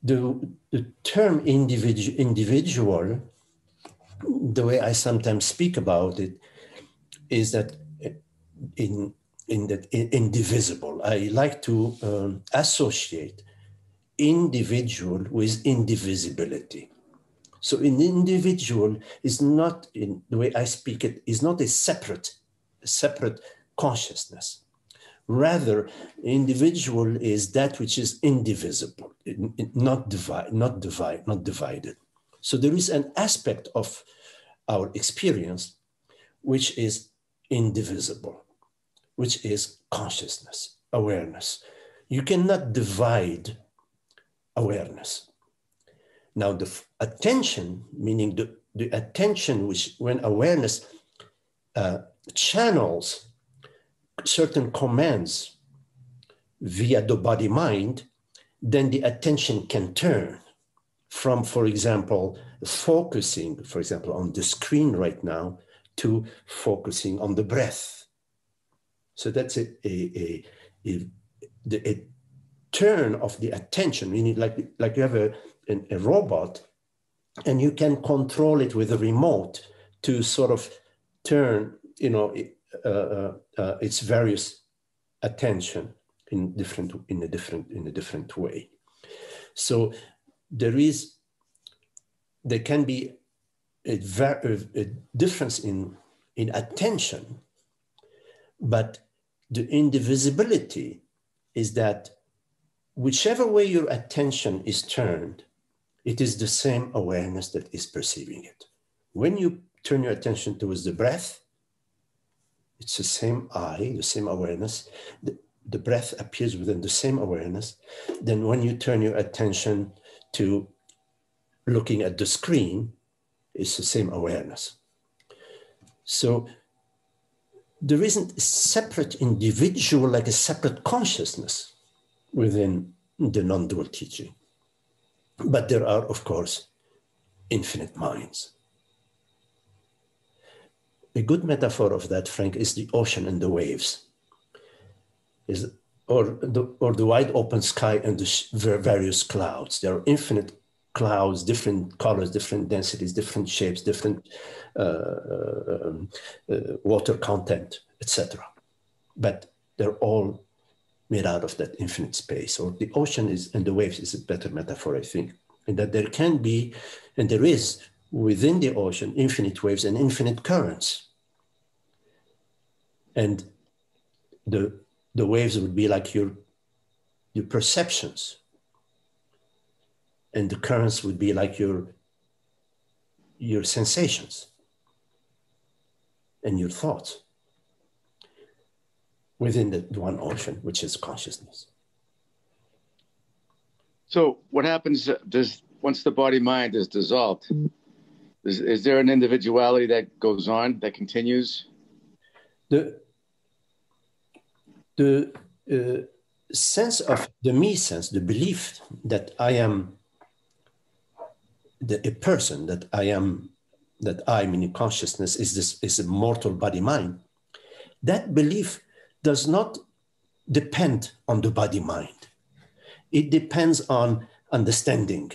the term individual, the way I sometimes speak about it, is that indivisible. I like to associate individual with indivisibility. So an individual is not, in the way I speak it, is not a separate consciousness. Rather, individual is that which is indivisible, not divided. So there is an aspect of our experience which is indivisible, which is consciousness, awareness. You cannot divide awareness. Now, the attention, meaning the attention which, when awareness channels certain commands via the body-mind, then the attention can turn from, for example, focusing, for example, on the screen right now, to focusing on the breath. So that's a turn of the attention, meaning like you have a robot, and you can control it with a remote to sort of turn, its various attention in a different way. So there can be a difference in attention, but the indivisibility is that whichever way your attention is turned, it is the same awareness that is perceiving it. When you turn your attention towards the breath, it's the same eye, the same awareness. The breath appears within the same awareness. Then when you turn your attention to looking at the screen, it's the same awareness. So there isn't a separate individual, like a separate consciousness within the non-dual teaching. But there are, of course, infinite minds. A good metaphor of that, Frank, is the ocean and the waves, or the wide open sky and the various clouds. There are infinite clouds, different colors, different densities, different shapes, different water content, etc. But they're all made out of that infinite space. Or the ocean and the waves is a better metaphor, I think, and that there can be, and there is, within the ocean, infinite waves and infinite currents. And the waves would be like your perceptions. And the currents would be like your sensations and your thoughts within the one ocean, which is consciousness. So what happens once the body-mind is dissolved? Is there an individuality that goes on, that continues? The sense of the me sense, the belief that I am a person, that I, meaning consciousness, is a mortal body-mind, that belief does not depend on the body-mind. It depends on understanding.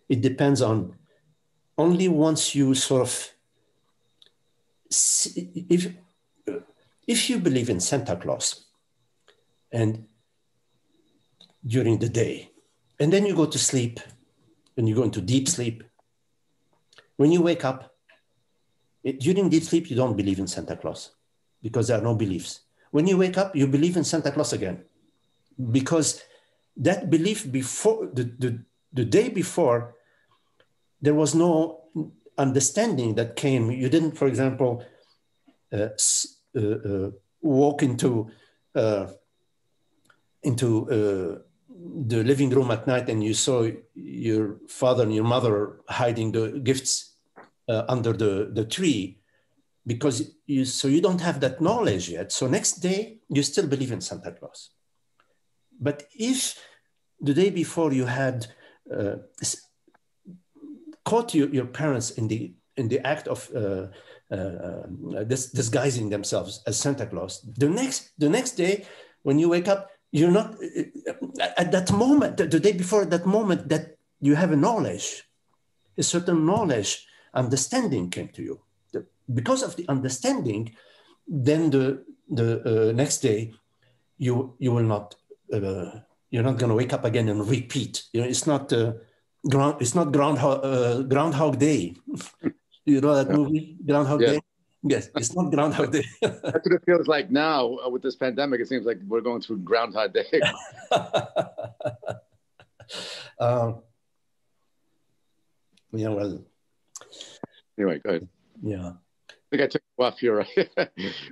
It depends on only once you sort of see, if you believe in Santa Claus and during the day, and then you go to sleep and you go into deep sleep, when you wake up, during deep sleep, you don't believe in Santa Claus because there are no beliefs. When you wake up, you believe in Santa Claus again, because that belief before, the day before, there was no understanding that came. You didn't, for example, walk into the living room at night and you saw your father and your mother hiding the gifts under the tree, because you don't have that knowledge yet. So next day you still believe in Santa Claus. But if the day before you had caught your parents in the act of disguising themselves as Santa Claus, the next day when you wake up, you're not at that moment, the day before that moment, that you have a certain knowledge, understanding came to you. Because of the understanding, then the next day you will not you're not going to wake up again and repeat. It's not Groundhog Day. You know that movie, Groundhog Day? Yes, it's not Groundhog Day. That's what it feels like now with this pandemic. It seems like we're going through Groundhog Day. Yeah, well. Anyway, go ahead. Yeah. I think I took you off your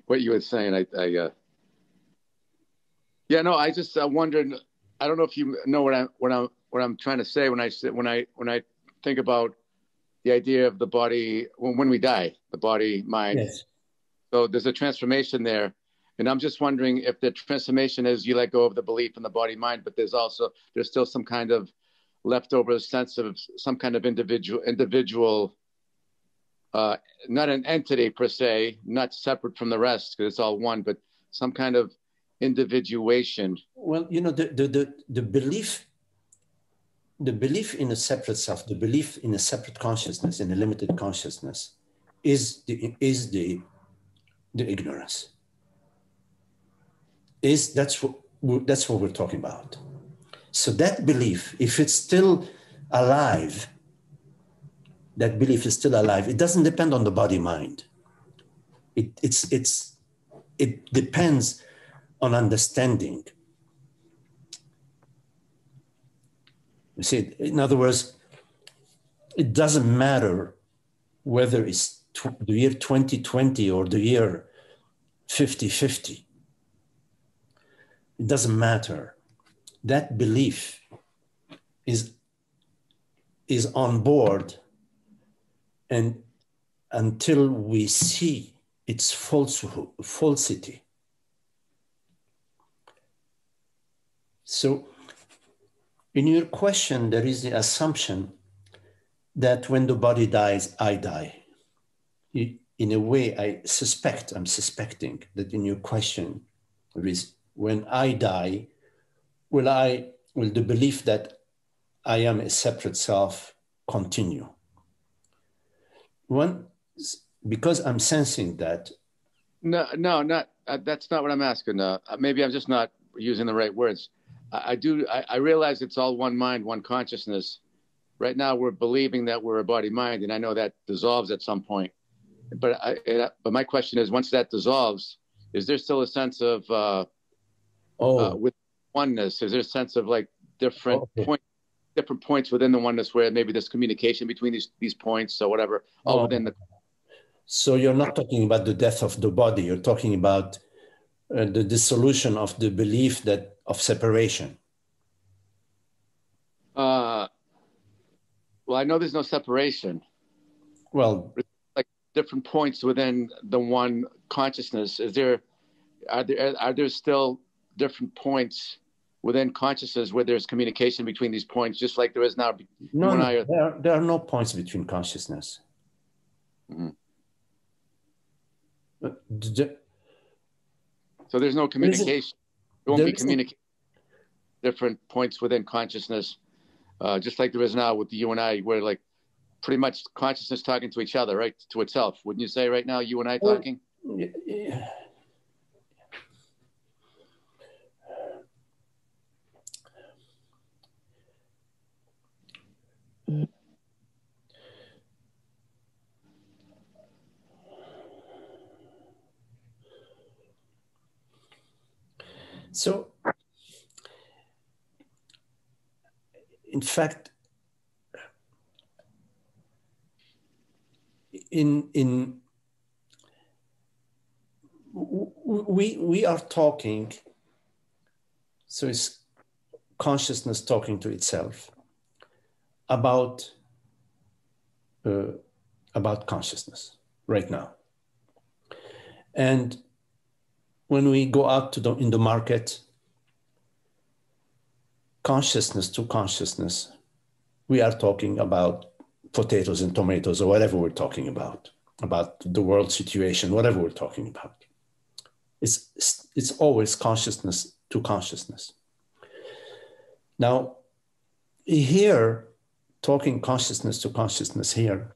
what you were saying. Yeah, no, I just wondered. I don't know if you know what I'm trying to say when I think about the idea of the body when we die, the body, mind. Yes. So there's a transformation there, and I'm just wondering if the transformation is you let go of the belief in the body, mind, but there's still some kind of leftover sense of some kind of individual. Not an entity per se, not separate from the rest, because it's all one, but some kind of individuation. Well, the belief in a separate self, the belief in a separate consciousness, in a limited consciousness, is the ignorance. That's what we're talking about. So that belief, if it's still alive, that belief is still alive. It doesn't depend on the body mind. It depends on understanding. You see, in other words, it doesn't matter whether it's the year 2020 or the year 5050. It doesn't matter. That belief is on board, and until we see its falsity. So in your question, there is the assumption that when the body dies, I die. In a way, I'm suspecting that in your question, there is, when I die, will the belief that I am a separate self continue? Because I'm sensing that. No, not that's not what I'm asking. Maybe I'm just not using the right words. I realize it's all one mind, one consciousness. Right now, we're believing that we're a body mind, and I know that dissolves at some point. But my question is, once that dissolves, is there still a sense of with oneness? Is there a sense of like different points within the oneness where maybe there's communication between these points or whatever, all within the. So you're not talking about the death of the body. You're talking about the dissolution of the belief of separation. Well, I know there's no separation. Well, like different points within the one consciousness. Are there still different points within consciousness where there's communication between these points, just like there is now? No, there are no points between consciousness. Mm-hmm. So there's no communication. There won't be communication. Different points within consciousness, just like there is now with you and I, where like pretty much consciousness talking to each other, right? To itself. Wouldn't you say right now, you and I talking? Yeah. So, in fact, we are talking, so it's consciousness talking to itself about consciousness right now. And when we go out in the market, consciousness to consciousness, we are talking about potatoes and tomatoes or whatever we're talking about the world situation, whatever we're talking about. It's always consciousness to consciousness. Now, here, talking consciousness to consciousness here,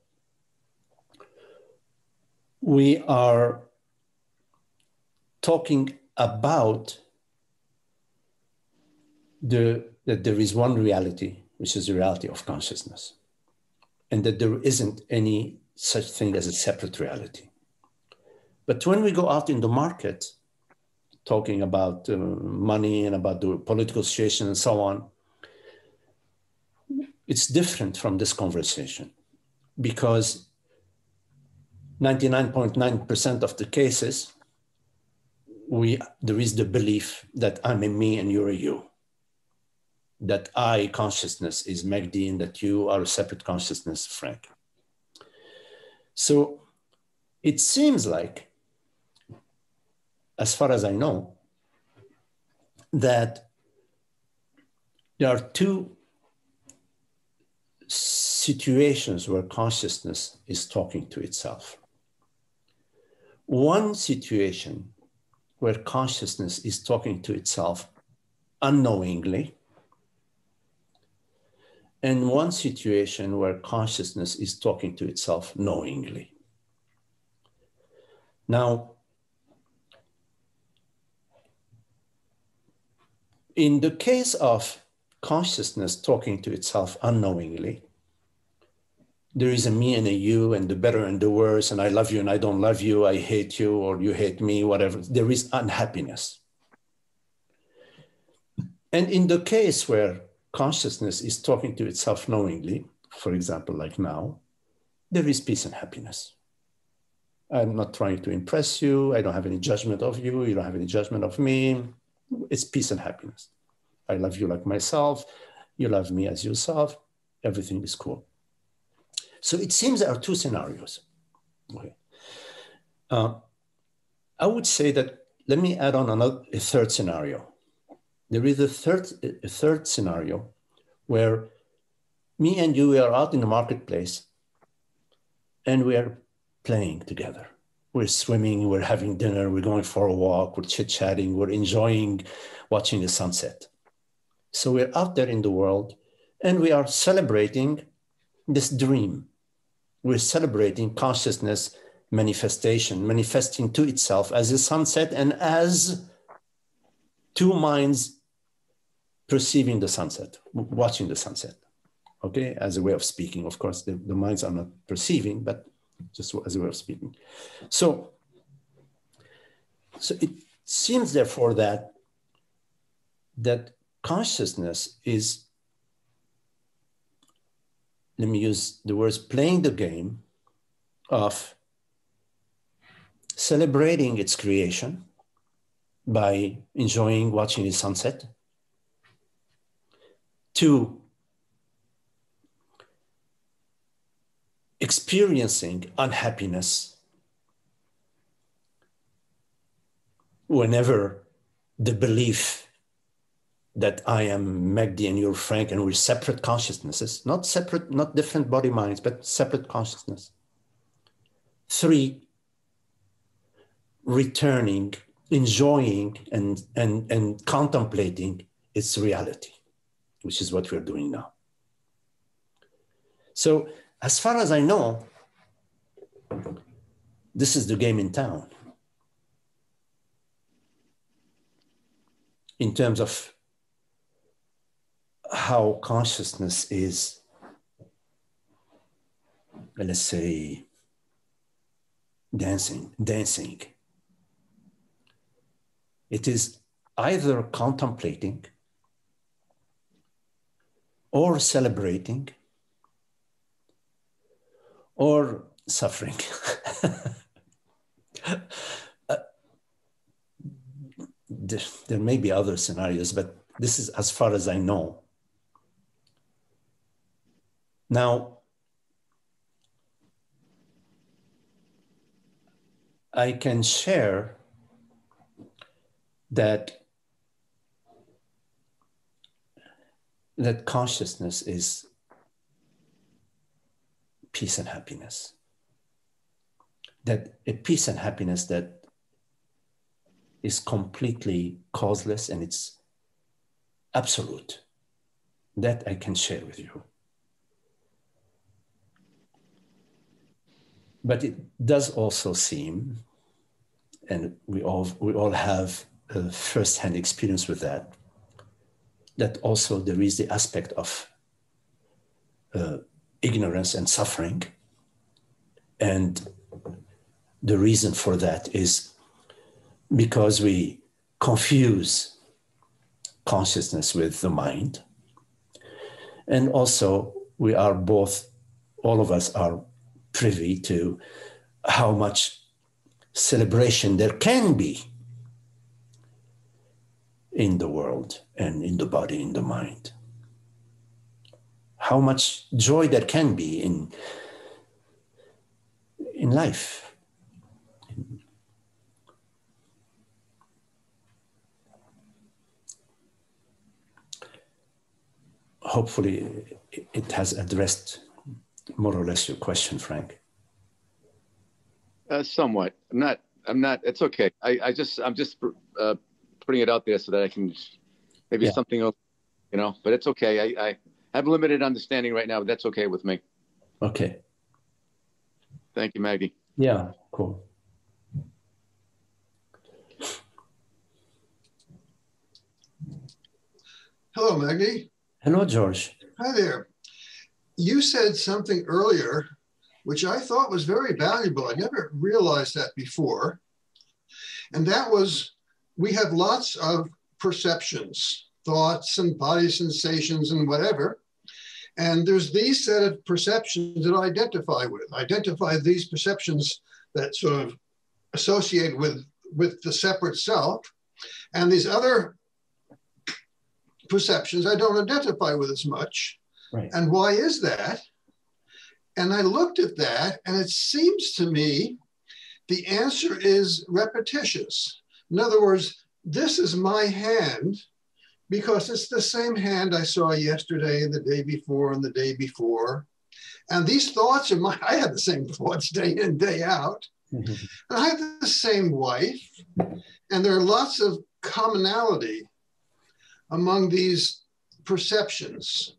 we are talking about that there is one reality, which is the reality of consciousness, and that there isn't any such thing as a separate reality. But when we go out in the market, talking about money and about the political situation and so on, it's different from this conversation, because 99.9% of the cases, there is the belief that I'm a me and you're a you. That I, consciousness, is Magdi, and that you are a separate consciousness, Frank. So it seems like, as far as I know, that there are two situations where consciousness is talking to itself. One situation where consciousness is talking to itself unknowingly, and one situation where consciousness is talking to itself knowingly. Now, in the case of consciousness talking to itself unknowingly, there is a me and a you, and the better and the worse, and I love you and I don't love you, I hate you or you hate me, whatever. There is unhappiness. And in the case where consciousness is talking to itself knowingly, for example, like now, there is peace and happiness. I'm not trying to impress you. I don't have any judgment of you. You don't have any judgment of me. It's peace and happiness. I love you like myself. You love me as yourself. Everything is cool. So it seems there are two scenarios. Okay. I would say that, let me add on a third scenario. There is a third scenario where me and you, we are out in the marketplace and we are playing together. We're swimming, we're having dinner, we're going for a walk, we're chit-chatting, we're enjoying watching the sunset. So we're out there in the world and we are celebrating this dream. We're celebrating consciousness manifesting to itself as a sunset and as two minds perceiving the sunset, watching the sunset, okay? As a way of speaking. Of course, the minds are not perceiving, but just as a way of speaking. So it seems, therefore, that consciousness is, let me use the words, playing the game of celebrating its creation by enjoying watching the sunset, to experiencing unhappiness whenever the belief that I am Magdi and you're Frank and we're separate consciousnesses, not separate, not different body minds, but separate consciousness. 3, returning, enjoying and contemplating its reality, which is what we're doing now. So as far as I know, this is the game in town in terms of how consciousness is, let's say, dancing. It is either contemplating or celebrating or suffering. There may be other scenarios, but this is as far as I know. Now, I can share that consciousness is peace and happiness. That a peace and happiness that is completely causeless and it's absolute. That I can share with you. But it does also seem, and we all have a first-hand experience with that, that also there is the aspect of ignorance and suffering. And the reason for that is because we confuse consciousness with the mind. And also we are both, all of us are privy to how much celebration there can be in the world and in the body, in the mind. How much joy there can be in life. Hopefully it has addressed more or less your question, Frank. Somewhat. I'm not, it's okay. I'm just putting it out there so that I can, maybe something else, you know, but it's okay. I have limited understanding right now, but that's okay with me. Okay. Thank you, Magdi. Yeah, cool. Hello, Magdi. Hello, George. Hi there. You said something earlier, which I thought was very valuable. I never realized that before. And that was, we have lots of perceptions, thoughts and body sensations and whatever. And there's these set of perceptions that I identify these perceptions that sort of associate with the separate self. And these other perceptions I don't identify with as much. Right. And why is that? And I looked at that, and it seems to me the answer is repetitious. In other words, this is my hand because it's the same hand I saw yesterday, the day before, and the day before. And these thoughts are mine. I have the same thoughts day in, day out. Mm-hmm. And I have the same wife. And there are lots of commonality among these perceptions,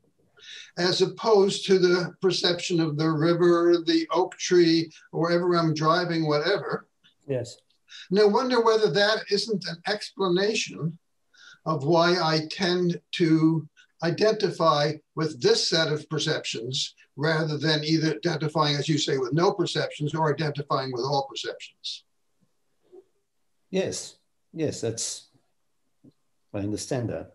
as opposed to the perception of the river, the oak tree, or wherever I'm driving, whatever. Yes. And I wonder whether that isn't an explanation of why I tend to identify with this set of perceptions rather than either identifying, as you say, with no perceptions or identifying with all perceptions. Yes, yes, I understand that.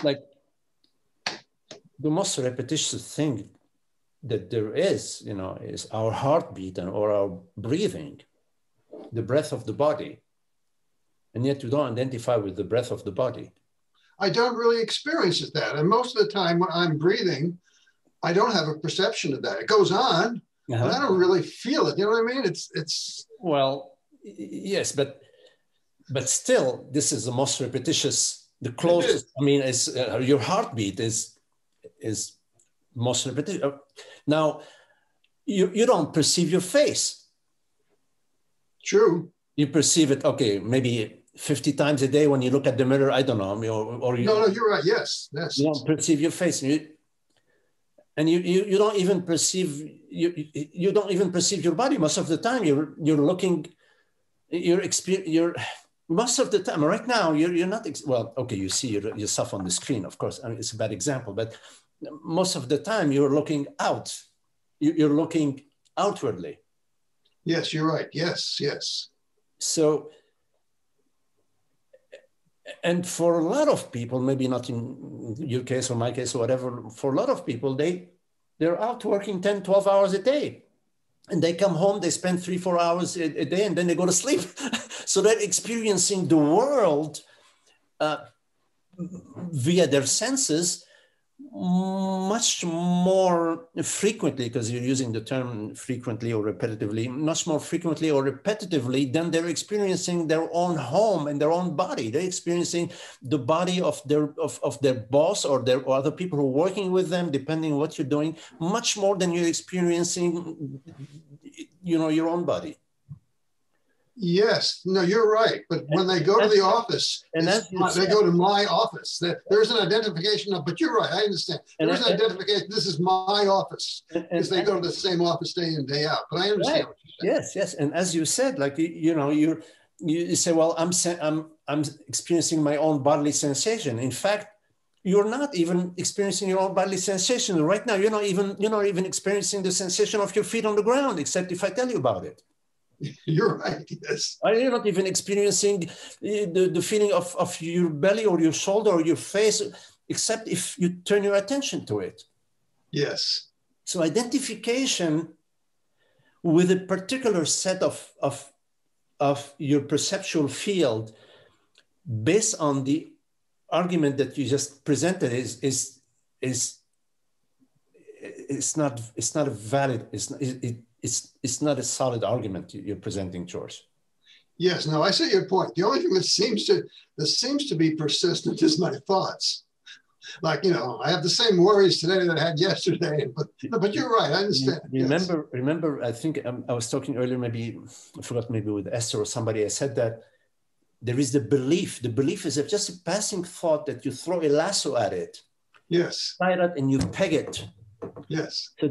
Like the most repetitious thing that there is, you know, is our heartbeat or our breathing, the breath of the body. And yet you don't identify with the breath of the body. I don't really experience that. And most of the time when I'm breathing, I don't have a perception of that. It goes on, but I don't really feel it. You know what I mean? It's well, yes, but still, this is the most repetitious, the closest. I mean, it's your heartbeat is most repetitive. Now, you don't perceive your face. True. You perceive it, okay, maybe 50 times a day when you look at the mirror. I don't know, or you. No, you're right. Yes. You don't perceive your face, and you don't even perceive you don't even perceive your body most of the time. You're looking, you're most of the time. Right now, you're not well. Okay, you see yourself on the screen. Of course, I mean, it's a bad example, but most of the time you're looking out. You're looking outwardly. Yes, you're right. Yes, yes. So And for a lot of people, maybe not in your case or my case or whatever, for a lot of people, they're out working 10, 12 hours a day. And they come home, they spend 3, 4 hours a day, and then they go to sleep. So they're experiencing the world via their senses much more frequently, because you're using the term frequently or repetitively, much more frequently or repetitively than they're experiencing their own home and their own body. They're experiencing the body of their boss or other people who are working with them, depending on what you're doing, much more than you're experiencing, your own body. Yes, no, you're right. But when they go to the office, they go to my office. There's an identification of, but you're right, I understand. There's an identification, this is my office, because they go to the same office day in, day out. But I understand what you're saying. Yes. And as you said, like, you say, well, I'm experiencing my own bodily sensation. In fact, you're not even experiencing your own bodily sensation. Right now, you're not even experiencing the sensation of your feet on the ground, except if I tell you about it. You're right, yes. You're not even experiencing the feeling of your belly or your shoulder or your face, except if you turn your attention to it. Yes. So identification with a particular set of your perceptual field based on the argument that you just presented is not a valid, it's not a solid argument you're presenting, George. Yes, no, I see your point. The only thing that seems to be persistent is my thoughts. Like, I have the same worries today that I had yesterday, but you're right, I understand. Remember, I think I was talking earlier, maybe, I forgot, maybe with Esther or somebody, I said that there is the belief. The belief is just a passing thought that you throw a lasso at it. Yes. Tie it and you peg it. Yes. So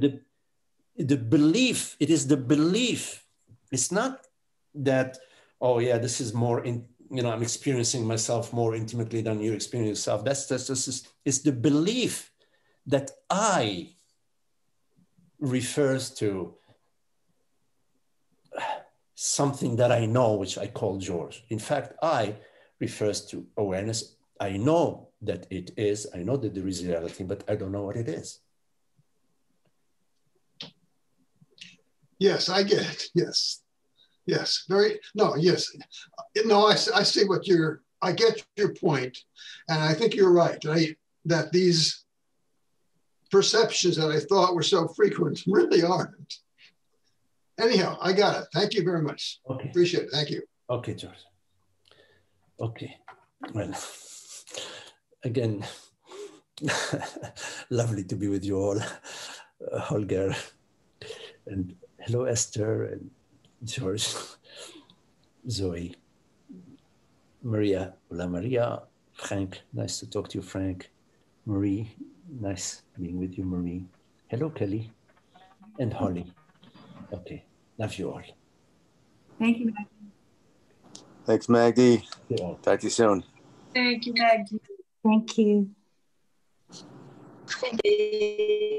the belief, it is the belief. It's not that, oh yeah, this is more in, I'm experiencing myself more intimately than you experience yourself. That's it's the belief that I refers to something that I know, which I call George. In fact, I refers to awareness. I know that it is, I know that there is reality, but I don't know what it is. Yes, I get it. Yes. Yes. Yes. No, I see I get your point. And I think you're right. That these perceptions that I thought were so frequent really aren't. Anyhow, I got it. Thank you very much. Okay. Appreciate it. Thank you. Okay, George. Okay. Well, again, lovely to be with you all, Holger, and hello, Esther, and George, Zoe, Maria, hola, Maria, Frank, nice to talk to you, Frank, Marie, nice being with you, Marie, hello, Kelly, and Holly. Okay, love you all. Thank you, Magdi. Thanks, Magdi. Talk to you soon. Thank you, Magdi. Thank you. Thank you.